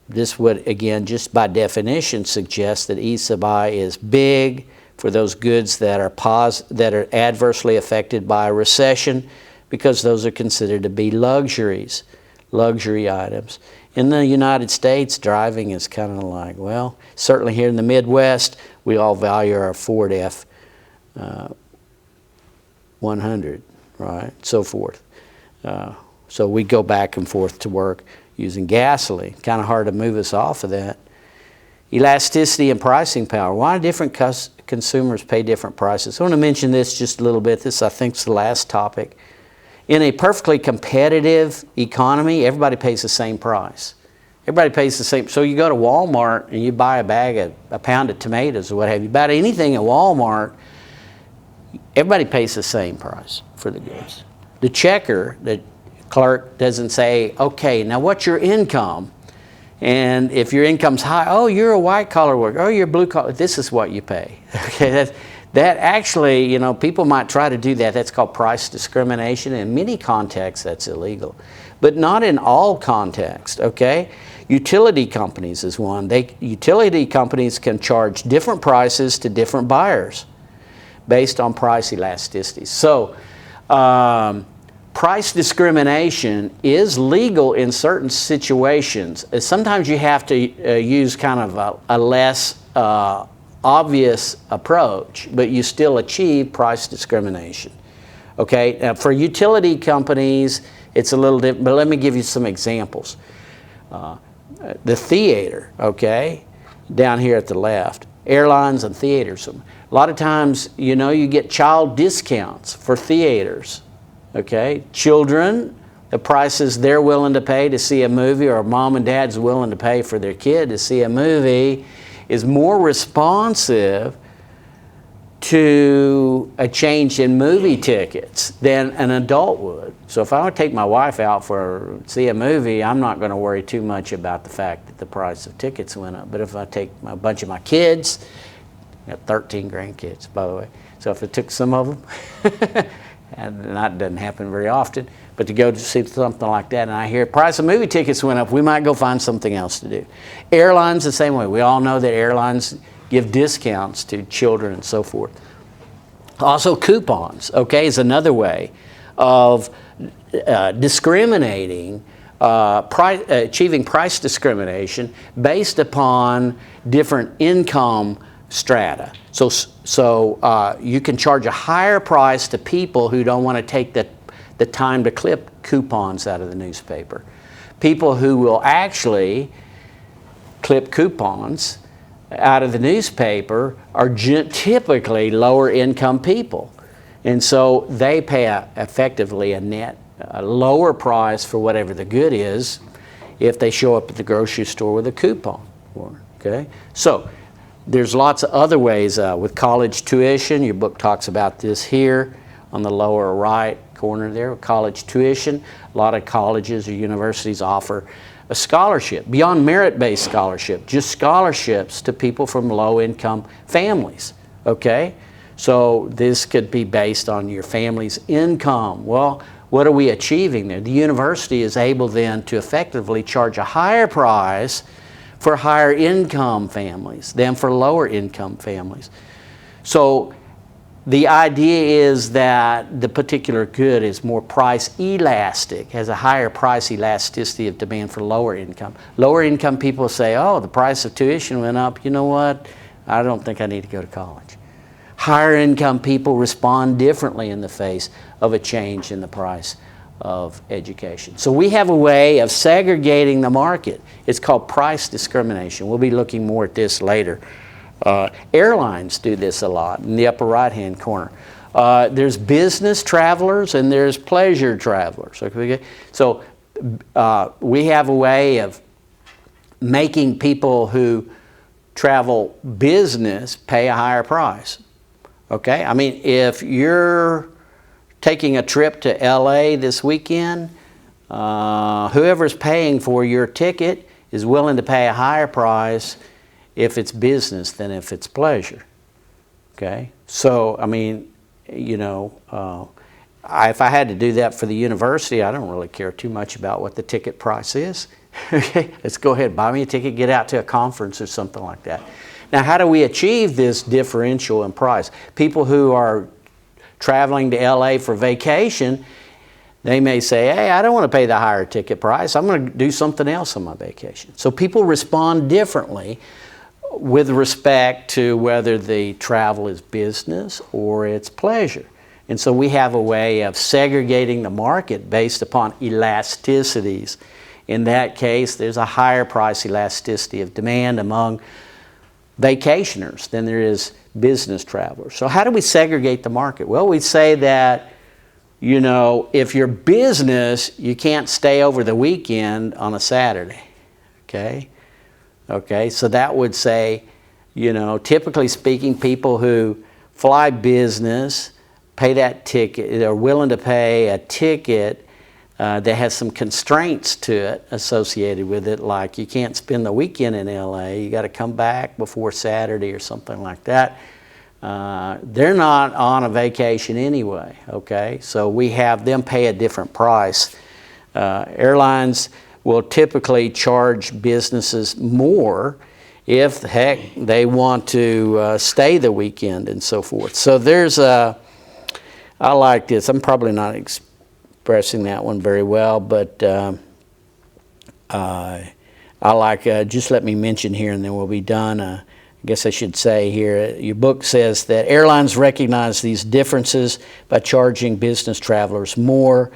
This would, again, just by definition, suggest that E sub I is big for those goods that are adversely affected by a recession, because those are considered to be luxuries, luxury items. In the United States, driving is kind of like, well, certainly here in the Midwest, we all value our Ford F-100, right, so forth. So we go back and forth to work using gasoline. Kind of hard to move us off of that. Elasticity and pricing power. Why do different consumers pay different prices? I want to mention this just a little bit. This, I think, is the last topic. In a perfectly competitive economy, everybody pays the same price. Everybody pays the same. So you go to Walmart and you buy a pound of tomatoes or what have you. Buy anything at Walmart, everybody pays the same price for the goods. The checker, the clerk doesn't say, okay, now what's your income? And if your income's high, oh, you're a white collar worker, oh, you're blue collar, this is what you pay. Okay, that actually, you know, people might try to do that. That's called price discrimination. In many contexts, that's illegal, but not in all contexts, okay? Utility companies is one. Utility companies can charge different prices to different buyers based on price elasticity. So, price discrimination is legal in certain situations. Sometimes you have to use kind of a less obvious approach, but you still achieve price discrimination. Okay, now for utility companies, it's a little different, but let me give you some examples. The theater, okay, down here at the left, airlines and theaters. A lot of times, you know, you get child discounts for theaters. Okay, children, the prices they're willing to pay to see a movie, or mom and dad's willing to pay for their kid to see a movie, is more responsive to a change in movie tickets than an adult would. So if I would take my wife out for see a movie, I'm not going to worry too much about the fact that the price of tickets went up. But if I take a bunch of my kids, I got 13 grandkids, by the way, so if I took some of them, and that doesn't happen very often, But to go to see something like that, and I hear price of movie tickets went up, we might go find something else to do. Airlines the same way. We all know that airlines give discounts to children and so forth. Also coupons, okay, is another way of discriminating, achieving price discrimination based upon different income strata. So you can charge a higher price to people who don't want to take the time to clip coupons out of the newspaper. People who will actually clip coupons out of the newspaper are typically lower income people. And so they pay effectively a lower price for whatever the good is if they show up at the grocery store with a coupon. Okay? So there's lots of other ways with college tuition. Your book talks about this here on the lower right corner there, college tuition. A lot of colleges or universities offer a scholarship, beyond merit-based scholarship, just scholarships to people from low-income families, okay? So this could be based on your family's income. Well, what are we achieving there? The university is able then to effectively charge a higher price for higher income families than for lower income families. So the idea is that the particular good is more price elastic, has a higher price elasticity of demand for lower income. Lower income people say, oh, the price of tuition went up. You know what? I don't think I need to go to college. Higher income people respond differently in the face of a change in the price of education. So we have a way of segregating the market. It's called price discrimination. We'll be looking more at this later. Airlines do this a lot in the upper right-hand corner. There's business travelers and there's pleasure travelers. Okay? So we have a way of making people who travel business pay a higher price. Okay? I mean, if you're taking a trip to LA this weekend, whoever's paying for your ticket is willing to pay a higher price if it's business than if it's pleasure. Okay? So, I mean, you know, if I had to do that for the university, I don't really care too much about what the ticket price is. Okay? Let's go ahead, buy me a ticket, get out to a conference or something like that. Now, how do we achieve this differential in price? People who are traveling to LA for vacation, they may say, hey, I don't want to pay the higher ticket price. I'm going to do something else on my vacation. So people respond differently with respect to whether the travel is business or it's pleasure. And so we have a way of segregating the market based upon elasticities. In that case, there's a higher price elasticity of demand among vacationers than there is business travelers. So how do we segregate the market? Well, we say that, you know, if you're business, you can't stay over the weekend on a Saturday. Okay? Okay, so that would say, you know, typically speaking, people who fly business pay that ticket, they're willing to pay a ticket that has some constraints to it associated with it, like you can't spend the weekend in LA, you got to come back before Saturday or something like that. They're not on a vacation anyway, okay? So we have them pay a different price. Airlines will typically charge businesses more if, heck, they want to stay the weekend and so forth. So there's I like this. I'm probably not expressing that one very well, but I like, just let me mention here and then we'll be done. I guess I should say here, your book says that airlines recognize these differences by charging business travelers more.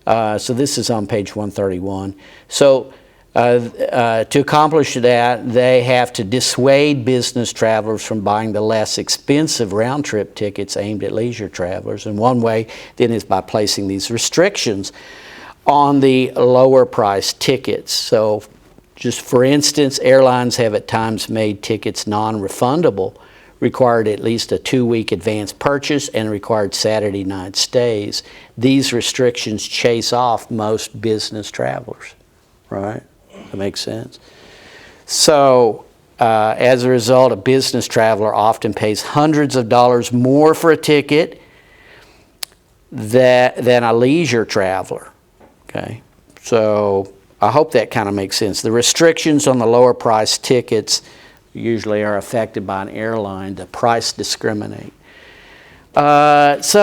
So this is on page 131. So to accomplish that, they have to dissuade business travelers from buying the less expensive round-trip tickets aimed at leisure travelers. And one way then is by placing these restrictions on the lower-priced tickets. So just for instance, airlines have at times made tickets non-refundable, required at least a 2-week advance purchase, and required Saturday night stays. These restrictions chase off most business travelers, right? That makes sense. So as a result, a business traveler often pays hundreds of dollars more for a ticket than a leisure traveler. Okay, so I hope that kind of makes sense. The restrictions on the lower price tickets usually are affected by an airline to price discriminate. If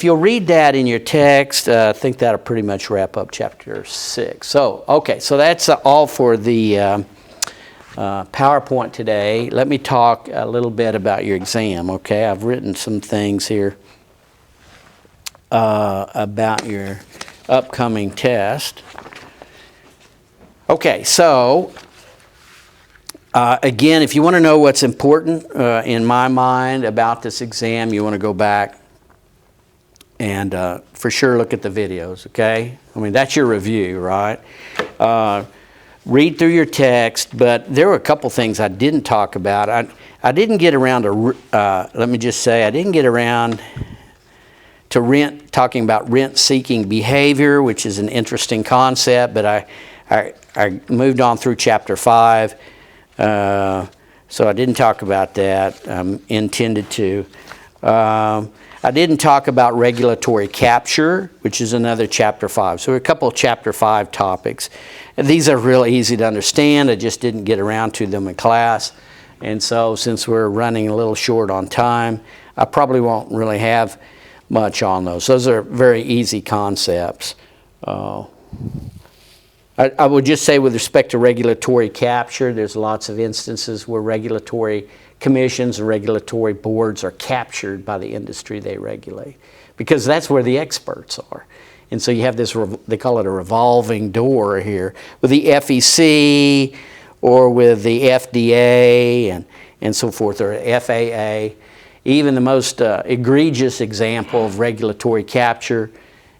you'll read that in your text, I think that'll pretty much wrap up chapter 6. So that's all for the PowerPoint today. Let me talk a little bit about your exam, okay? I've written some things here about your upcoming test. Okay, so again, if you want to know what's important in my mind about this exam, you want to go back and for sure look at the videos, okay? I mean, that's your review, right? Read through your text, but there were a couple things I didn't talk about. I didn't get around to, let me just say, I didn't get around to talking about rent-seeking behavior, which is an interesting concept, but I moved on through chapter 5, so I didn't talk about that. Intended to. I didn't talk about regulatory capture, which is another chapter 5. So a couple of chapter 5 topics. And these are really easy to understand. I just didn't get around to them in class. And so since we're running a little short on time, I probably won't really have much on those. Those are very easy concepts. I would just say with respect to regulatory capture, there's lots of instances where regulatory commissions and regulatory boards are captured by the industry they regulate, because that's where the experts are. And so you have this, they call it a revolving door here, with the FEC or with the FDA and so forth, or FAA. Even the most egregious example of regulatory capture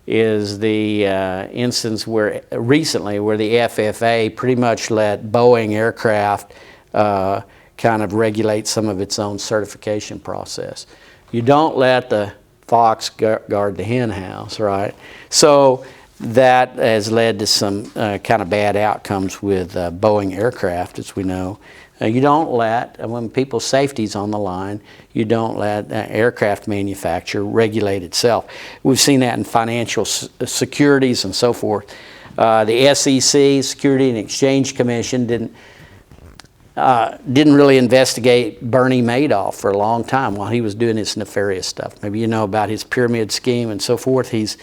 is the instance where recently where the FFA pretty much let Boeing aircraft kind of regulate some of its own certification process. You don't let the fox guard the hen house, right? So that has led to some kind of bad outcomes with Boeing aircraft, as we know. You don't let, when people's safety's on the line, you don't let aircraft manufacturer regulate itself. We've seen that in financial securities and so forth. The SEC, Security and Exchange Commission, didn't really investigate Bernie Madoff for a long time while he was doing his nefarious stuff. Maybe you know about his pyramid scheme and so forth. He's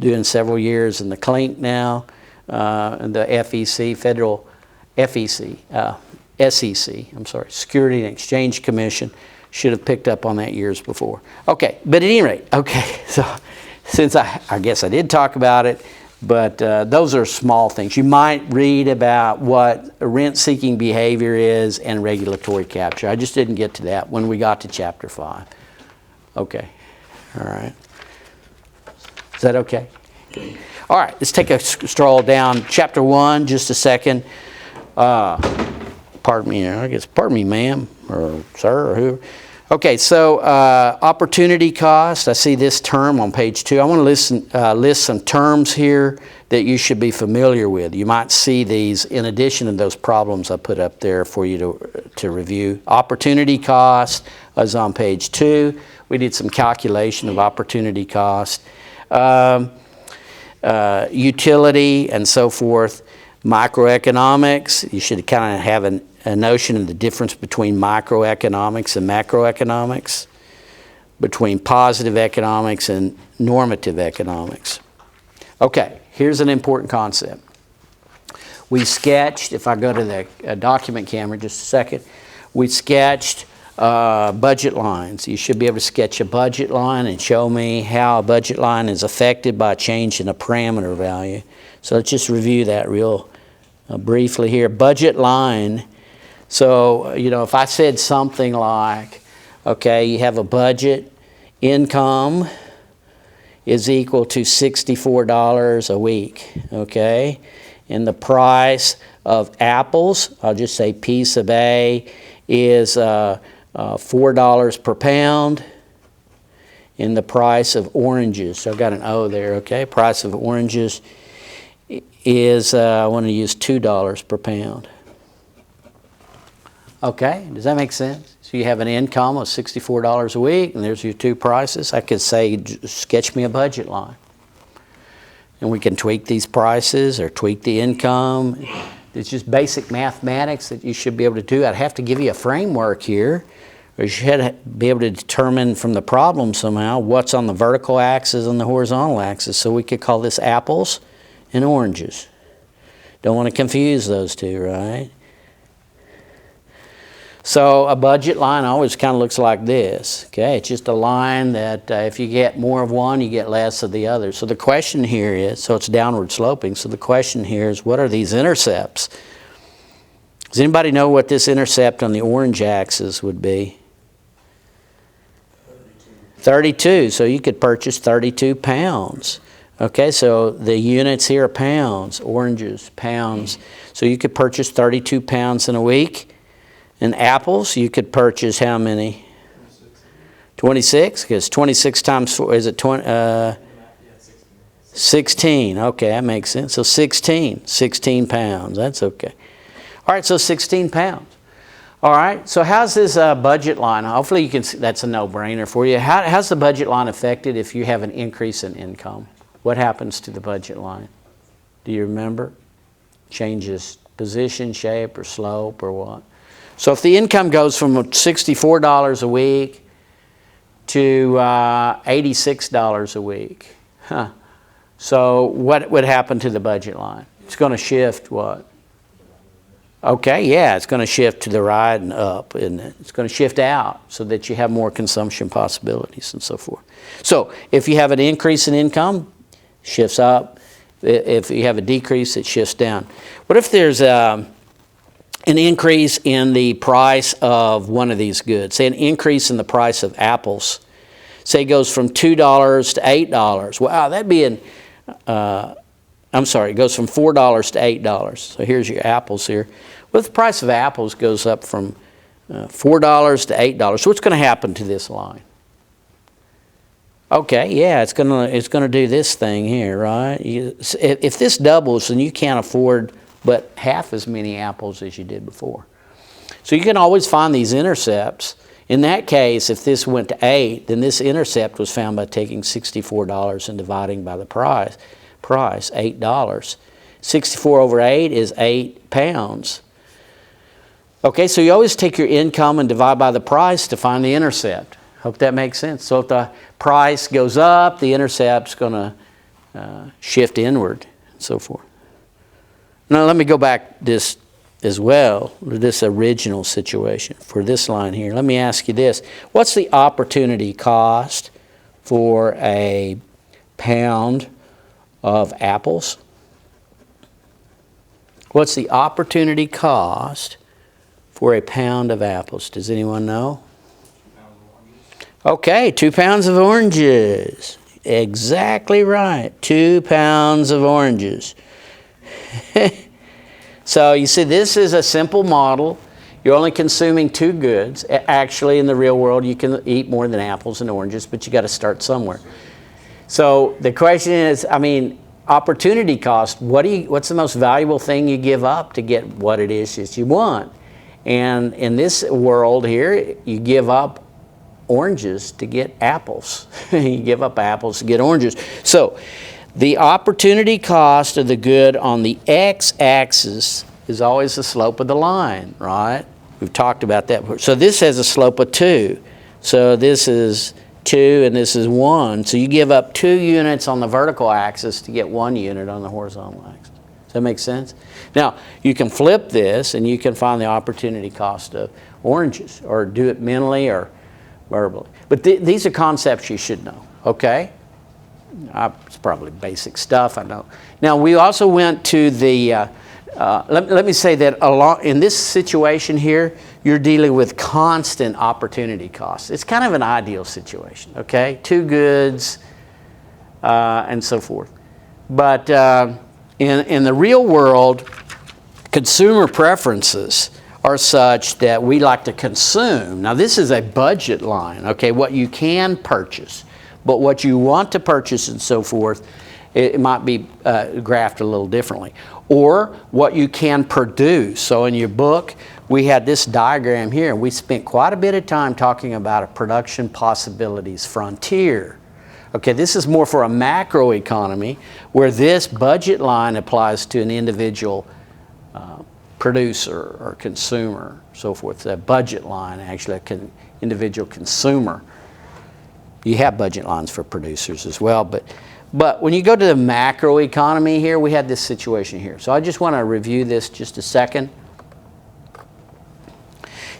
doing several years in the clink now. And the FEC, federal FEC, SEC, I'm sorry, Security and Exchange Commission, should have picked up on that years before. Okay, but at any rate, okay, so since I guess I did talk about it, but those are small things. You might read about what rent-seeking behavior is and regulatory capture. I just didn't get to that when we got to chapter 5. Okay, all right. Is that okay? Good. All right, let's take a stroll down. Chapter 1, just a second. Pardon me, I guess, pardon me, ma'am, or sir, or whoever. Okay, so opportunity cost. I see this term on page 2. I want to list some terms here that you should be familiar with. You might see these in addition to those problems I put up there for you to review. Opportunity cost is on page 2. We did some calculation of opportunity cost. Utility and so forth. Microeconomics, you should kind of have a notion of the difference between microeconomics and macroeconomics, between positive economics and normative economics. Okay, here's an important concept. We sketched, if I go to the document camera just a second, we sketched budget lines. You should be able to sketch a budget line and show me how a budget line is affected by a change in a parameter value. So let's just review that real briefly here. Budget line. So, you know, if I said something like, okay, you have a budget, income is equal to $64 a week, okay? And the price of apples, I'll just say piece of A, is $4 per pound. And the price of oranges, so I've got an O there, okay? Price of oranges is, I want to use $2 per pound. Okay, does that make sense? So you have an income of $64 a week, and there's your two prices. I could say, sketch me a budget line. and we can tweak these prices or tweak the income. It's just basic mathematics that you should be able to do. I'd have to give you a framework here, or you should be able to determine from the problem somehow what's on the vertical axis and the horizontal axis. So we could call this apples and oranges. Don't want to confuse those two, right? So a budget line always kind of looks like this. Okay, it's just a line that if you get more of one, you get less of the other. So the question here is, so it's downward sloping. So the question here is, what are these intercepts? Does anybody know what this intercept on the orange axis would be? 32. So you could purchase 32 pounds. Okay, so the units here are pounds, oranges, pounds. So you could purchase 32 pounds in a week. And apples, you could purchase how many? 26, because 26 times 4, is it 20? 16. Okay, that makes sense. So 16 pounds. That's okay. All right, so 16 pounds. All right, so how's this budget line? Hopefully you can see that's a no-brainer for you. How's the budget line affected if you have an increase in income? What happens to the budget line? Do you remember? Changes position, shape, or slope, or what? So if the income goes from $64 a week to $86 a week, so what would happen to the budget line? It's going to shift what? Okay, yeah, it's going to shift to the right and up, isn't it? It's going to shift out so that you have more consumption possibilities and so forth. So if you have an increase in income, it shifts up. If you have a decrease, it shifts down. What if there's an increase in the price of one of these goods? Say an increase in the price of apples. Say it goes from $2 to $8. Wow, that'd be it goes from $4 to $8. So here's your apples here. Well, if the price of apples goes up from $4 to $8, so what's going to happen to this line? Okay, yeah, it's gonna do this thing here, right? If this doubles, then you can't afford but half as many apples as you did before. So you can always find these intercepts. In that case, if this went to 8, then this intercept was found by taking $64 and dividing by the price, $8. 64 over 8 is 8 pounds. Okay, so you always take your income and divide by the price to find the intercept. Hope that makes sense. So if the price goes up, the intercept's going to shift inward and so forth. Now let me go back this as well, to this original situation for this line here. Let me ask you this. What's the opportunity cost for a pound of apples? What's the opportunity cost for a pound of apples? Does anyone know? Okay, 2 pounds of oranges. Exactly right. 2 pounds of oranges. So you see, this is a simple model. You're only consuming 2 goods. Actually, in the real world, you can eat more than apples and oranges, but you got to start somewhere. So the question is, opportunity cost. What's the most valuable thing you give up to get what it is that you want? And in this world here, you give up oranges to get apples. You give up apples to get oranges. So the opportunity cost of the good on the x-axis is always the slope of the line, right? We've talked about that. So this has a slope of 2. So this is 2 and this is 1. So you give up 2 units on the vertical axis to get 1 unit on the horizontal axis. Does that make sense? Now, you can flip this and you can find the opportunity cost of oranges, or do it mentally or verbally. But these are concepts you should know, okay? It's probably basic stuff, I know. Now, we also went to the, let me say that in this situation here, you're dealing with constant opportunity costs. It's kind of an ideal situation, okay? 2 goods and so forth. But in the real world, consumer preferences are such that we like to consume. Now, this is a budget line, okay? What you can purchase. But what you want to purchase and so forth, it might be graphed a little differently. Or what you can produce. So in your book, we had this diagram here, and we spent quite a bit of time talking about a production possibilities frontier. Okay, this is more for a macroeconomy, where this budget line applies to an individual producer or consumer, so forth. That budget line, actually, an individual consumer. You have budget lines for producers as well, but when you go to the macroeconomy here, we have this situation here. So I just want to review this just a second.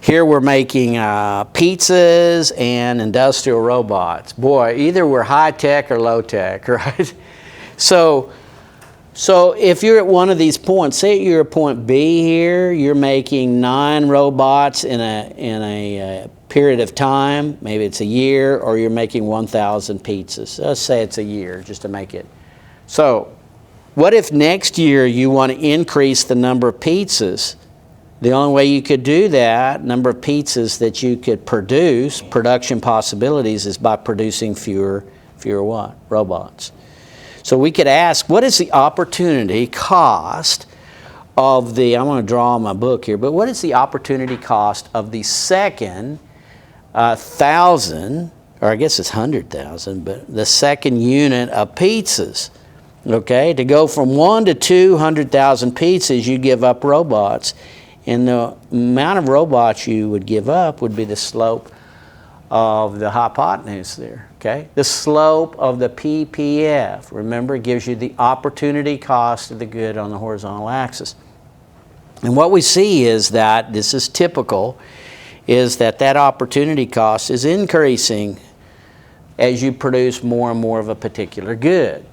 Here we're making pizzas and industrial robots. Boy, either we're high tech or low tech, right? So if you're at one of these points, say you're at point B here, you're making 9 robots in a period of time, maybe it's a year, or you're making 1,000 pizzas. Let's say it's a year, just to make it. So what if next year you want to increase the number of pizzas? The only way you could do that, number of pizzas that you could produce, production possibilities, is by producing fewer what? Robots. So we could ask, what is the opportunity cost of the, I'm going to draw my book here, but what is the opportunity cost of the second 1,000, or I guess it's 100,000, but the second unit of pizzas? Okay, to go from 1 to 200,000 pizzas, you give up robots. And the amount of robots you would give up would be the slope of the hypotenuse there, okay? The slope of the PPF, remember, gives you the opportunity cost of the good on the horizontal axis. And what we see is that, this is typical, is that opportunity cost is increasing as you produce more and more of a particular good.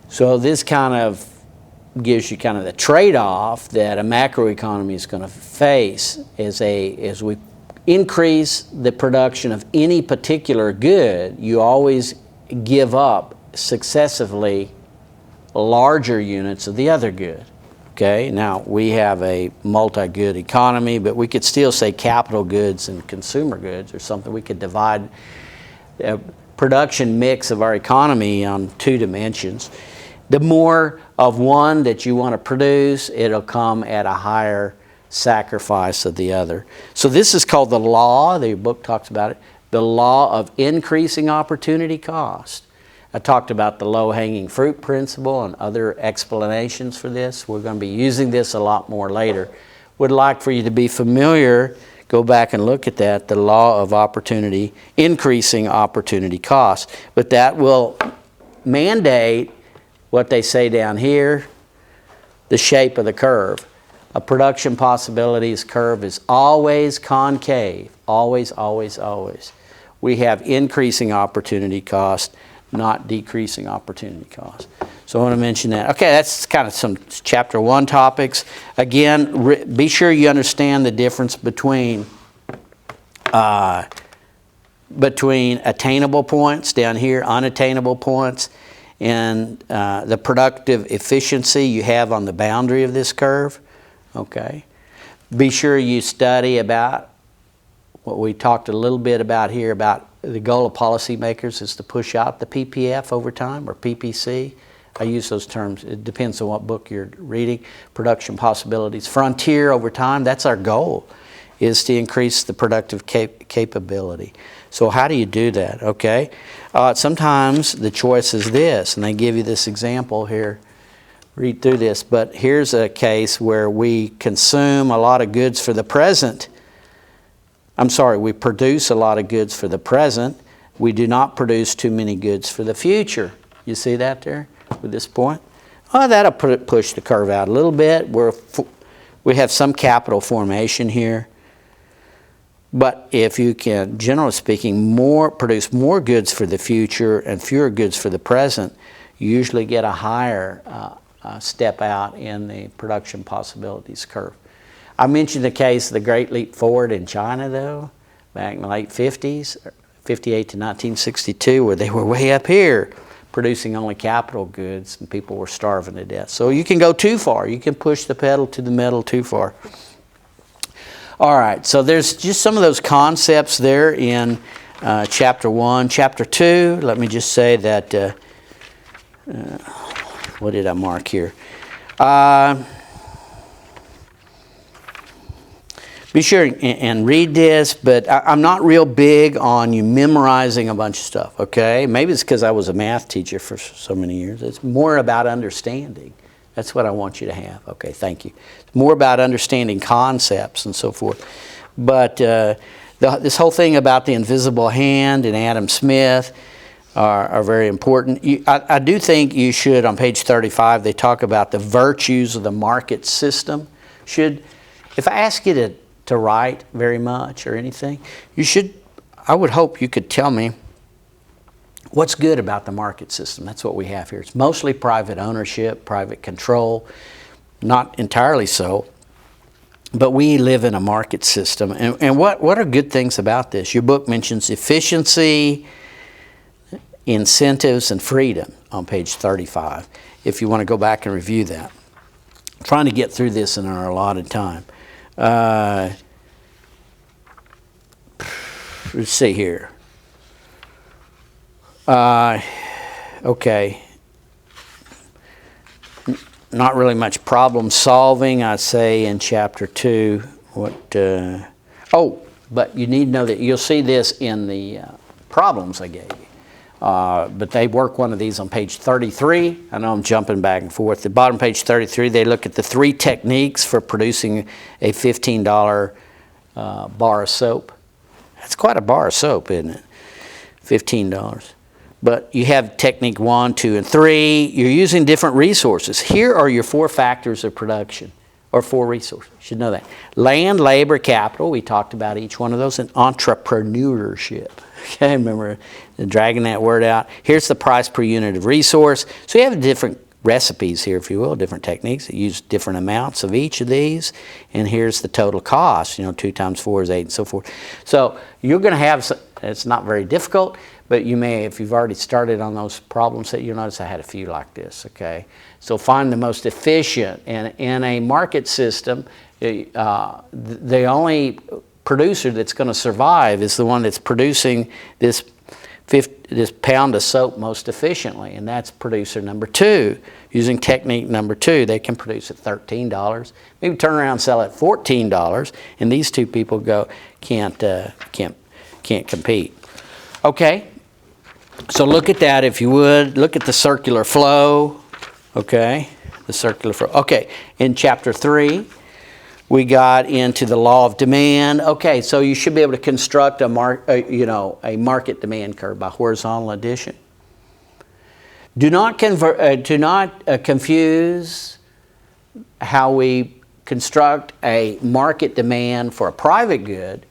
So this kind of gives you kind of the trade-off that a macroeconomy is going to face as we increase the production of any particular good. You always give up successively larger units of the other good. Okay, now we have a multi-good economy, but we could still say capital goods and consumer goods or something. We could divide the production mix of our economy on 2 dimensions. The more of one that you want to produce, it'll come at a higher sacrifice of the other. So this is called the law, the book talks about it, the law of increasing opportunity cost. I talked about the low-hanging fruit principle and other explanations for this. We're going to be using this a lot more later. Would like for you to be familiar, go back and look at that, the law of opportunity, increasing opportunity cost. But that will mandate what they say down here, the shape of the curve. A production possibilities curve is always concave, always, always, always. We have increasing opportunity cost, not decreasing opportunity cost. So I want to mention that. Okay, that's kind of some chapter 1 topics. Again, be sure you understand the difference between attainable points down here, unattainable points, and the productive efficiency you have on the boundary of this curve. Okay. Be sure you study about what we talked a little bit about here, about the goal of policymakers is to push out the PPF over time, or PPC. I use those terms. It depends on what book you're reading. Production possibilities. Frontier over time, that's our goal, is to increase the productive capability. So how do you do that? Okay. Sometimes the choice is this, and they give you this example here. Read through this, but here's a case where we consume a lot of goods for the present. We produce a lot of goods for the present. We do not produce too many goods for the future. You see that there with this point? Oh, that'll push the curve out a little bit. We have some capital formation here. But if you can, generally speaking, produce more goods for the future and fewer goods for the present, you usually get a higher step out in the production possibilities curve. I mentioned the case of the Great Leap Forward in China, though, back in the late 50s, 58 to 1962, where they were way up here producing only capital goods and people were starving to death. So you can go too far. You can push the pedal to the metal too far. All right, so there's just some of those concepts there in Chapter 1. Chapter 2, let me just say that, what did I mark here? be sure and read this, but I'm not real big on you memorizing a bunch of stuff, okay? Maybe it's because I was a math teacher for so many years. It's more about understanding. That's what I want you to have. Okay, thank you. It's more about understanding concepts and so forth. But this whole thing about the invisible hand and Adam Smith are very important. I do think you should, on page 35, they talk about the virtues of the market system. If I ask you to write very much or anything, I would hope you could tell me what's good about the market system. That's what we have here. It's mostly private ownership, private control, not entirely so, but we live in a market system. And what are good things about this? Your book mentions efficiency, incentives, and freedom on page 35, if you want to go back and review that. I'm trying to get through this in our allotted time. Let's see here. Okay. Not really much problem solving, I say, in chapter 2. But you need to know that you'll see this in the problems I gave you. But they work one of these on page 33. I know I'm jumping back and forth. The bottom page 33, they look at the 3 techniques for producing a $15 bar of soap. That's quite a bar of soap, isn't it? $15. But you have technique 1, 2, and 3. You're using different resources. Here are your 4 factors of production, or 4 resources. You should know that. Land, labor, capital. We talked about each one of those. And entrepreneurship. Okay, remember dragging that word out. Here's the price per unit of resource. So you have different recipes here, if you will, different techniques that use different amounts of each of these. And here's the total cost. 2 times 4 is 8 and so forth. So you're going to have, it's not very difficult, but you may, if you've already started on those problems, that you'll notice I had a few like this, okay? So find the most efficient. And in a market system, the only producer that's going to survive is the one that's producing this pound of soap most efficiently, and that's producer number 2. Using technique number 2, they can produce at $13, maybe turn around and sell at $14, and these 2 people can't compete. Okay, so look at that if you would. Look at the circular flow. Okay, the circular flow. Okay, in chapter 3. We got into the law of demand. Okay, so you should be able to construct a market demand curve by horizontal addition. Do not confuse how we construct a market demand for a private good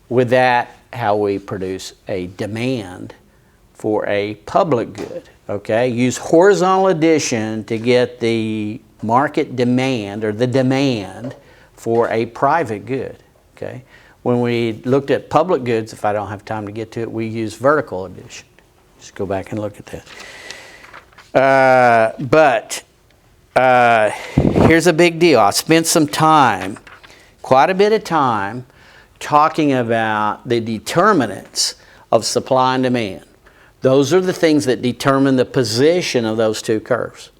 with that how we produce a demand for a public good. Okay, use horizontal addition to get the market demand or the demand for a private good, okay? When we looked at public goods, if I don't have time to get to it, we use vertical addition. Just go back and look at that. Here's a big deal. I spent some time, quite a bit of time, talking about the determinants of supply and demand. Those are the things that determine the position of those 2 curves.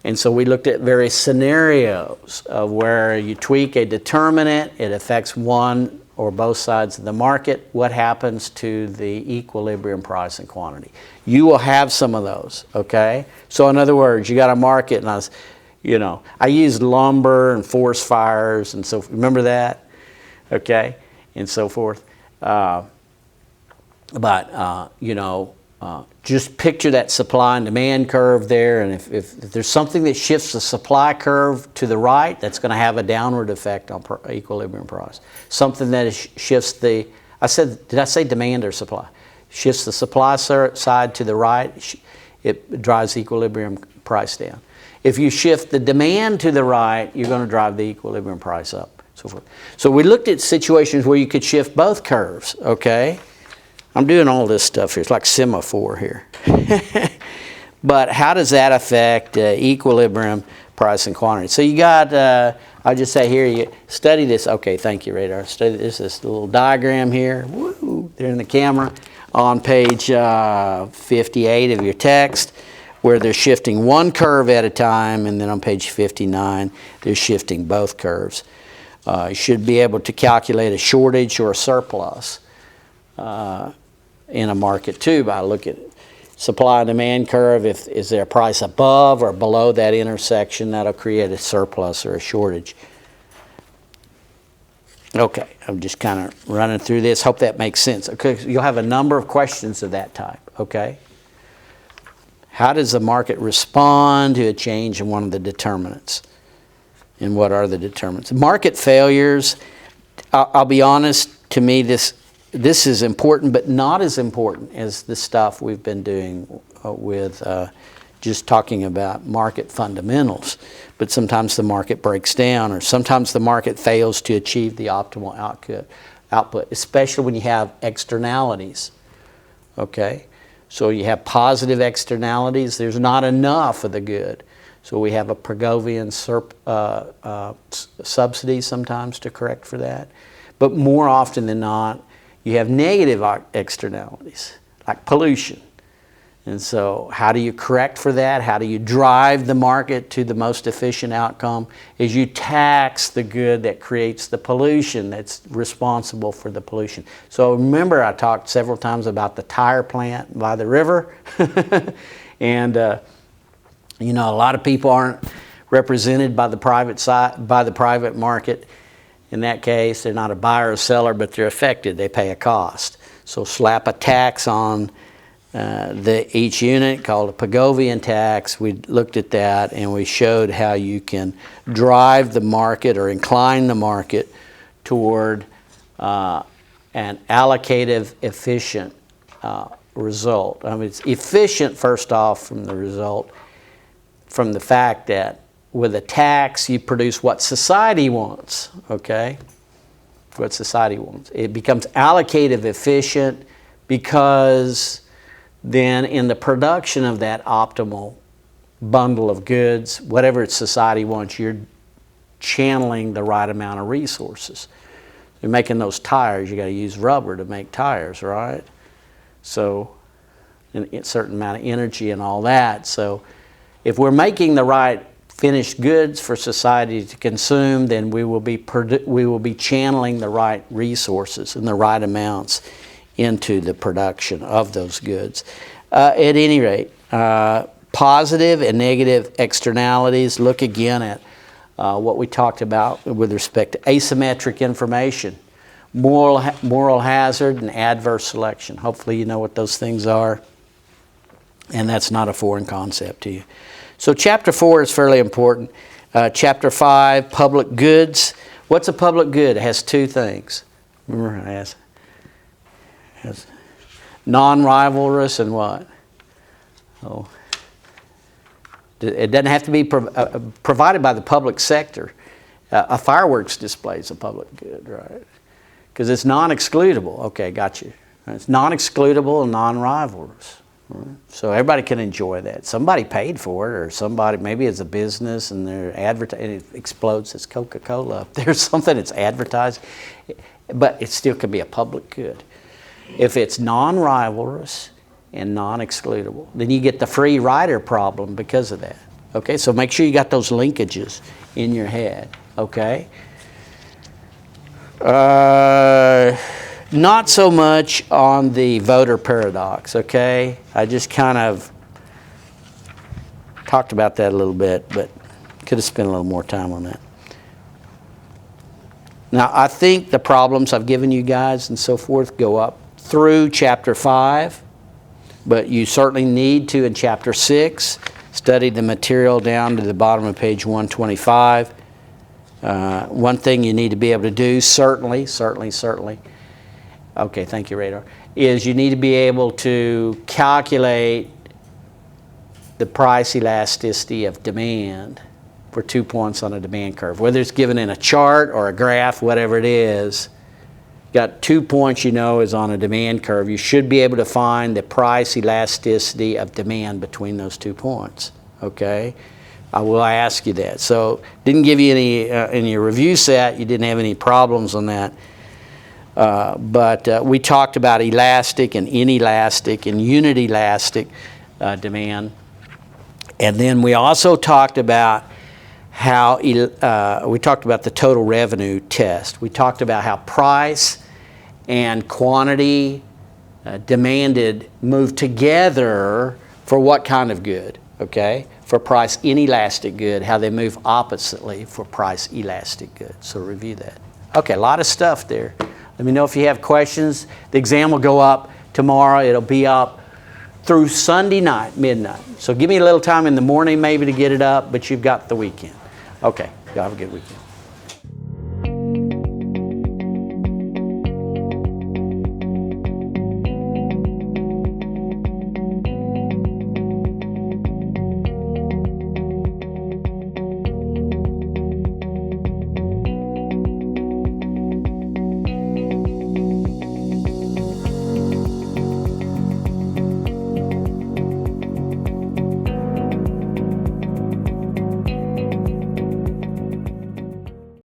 And so we looked at various scenarios of where you tweak a determinant, it affects one or both sides of the market. What happens to the equilibrium price and quantity? You will have some of those, okay? So in other words, you got a market, and I used lumber and forest fires and so, remember that? Okay, and so forth. Just picture that supply and demand curve there, and if there's something that shifts the supply curve to the right, that's going to have a downward effect on equilibrium price. Something that shifts did I say demand or supply? Shifts the supply side to the right, it drives the equilibrium price down. If you shift the demand to the right, you're going to drive the equilibrium price up, so forth. So we looked at situations where you could shift both curves, okay? I'm doing all this stuff here. It's like semaphore here. But how does that affect equilibrium, price, and quantity? So you got, I'll just say here, you study this. Okay, thank you, Radar. Study this little diagram here. Woo, there in the camera on page 58 of your text, where they're shifting one curve at a time, and then on page 59, they're shifting both curves. You should be able to calculate a shortage or a surplus in a market too by looking at supply and demand curve. Is there a price above or below that intersection, that'll create a surplus or a shortage. Okay, I'm just kind of running through this. Hope that makes sense. Okay, you'll have a number of questions of that type. Okay, how does the market respond to a change in one of the determinants? And what are the determinants? Market failures, I'll be honest, to me this is important, but not as important as the stuff we've been doing with just talking about market fundamentals. But sometimes the market breaks down, or sometimes the market fails to achieve the optimal output, especially when you have externalities. Okay? So you have positive externalities. There's not enough of the good. So we have a Pigovian subsidy sometimes to correct for that. But more often than not, you have negative externalities, like pollution. And so how do you correct for that? How do you drive the market to the most efficient outcome? Is you tax the good that creates the pollution that's responsible for the pollution. So remember, I talked several times about the tire plant by the river. And you know, a lot of people aren't represented by the private side, by the private market. In that case, they're not a buyer or seller, but they're affected. They pay a cost. So slap a tax on each unit called a Pigovian tax. We looked at that and we showed how you can drive the market or incline the market toward an allocative efficient result. I mean, it's efficient first off from the result, from the fact that with a tax you produce what society wants, okay? What society wants. It becomes allocative efficient because then in the production of that optimal bundle of goods, whatever society wants, you're channeling the right amount of resources. You're making those tires, you got to use rubber to make tires, right? So a certain amount of energy and all that. So if we're making the right finished goods for society to consume, then we will be channeling the right resources and the right amounts into the production of those goods. At any rate, positive and negative externalities. Look again at what we talked about with respect to asymmetric information, moral hazard, and adverse selection. Hopefully you know what those things are, and that's not a foreign concept to you. So chapter 4 is fairly important. Chapter 5, public goods. What's a public good? It has two things. Remember, it has non-rivalrous and what? Oh, it doesn't have to be provided by the public sector. A fireworks display is a public good, right? Because it's non-excludable. Okay, got you. It's non-excludable and non-rivalrous. So everybody can enjoy that. Somebody paid for it, or somebody, maybe it's a business and they're advertising, it explodes as Coca-Cola up there, something that's advertised, but it still can be a public good. If it's non-rivalrous and non-excludable, then you get the free rider problem because of that. Okay, so make sure you got those linkages in your head, okay? Not so much on the voter paradox, okay? I just kind of talked about that a little bit, but could have spent a little more time on that. Now, I think the problems I've given you guys and so forth go up through chapter 5, but you certainly need to, in chapter 6, study the material down to the bottom of page 125. One thing you need to be able to do, certainly, okay, thank you, Radar, is you need to be able to calculate the price elasticity of demand for 2 points on a demand curve. Whether it's given in a chart or a graph, whatever it is, got 2 points you know is on a demand curve. You should be able to find the price elasticity of demand between those 2 points, okay? I will ask you that. So didn't give you any, in your review set, you didn't have any problems on that. But we talked about elastic and inelastic and unit elastic demand. And then we also talked about how we talked about the total revenue test. We talked about how price and quantity demanded move together for what kind of good, okay? For price inelastic good, how they move oppositely for price elastic good. So review that. Okay, a lot of stuff there. Let me know if you have questions. The exam will go up tomorrow. It'll be up through Sunday night, midnight. So give me a little time in the morning maybe to get it up, but you've got the weekend. Okay, y'all have a good weekend.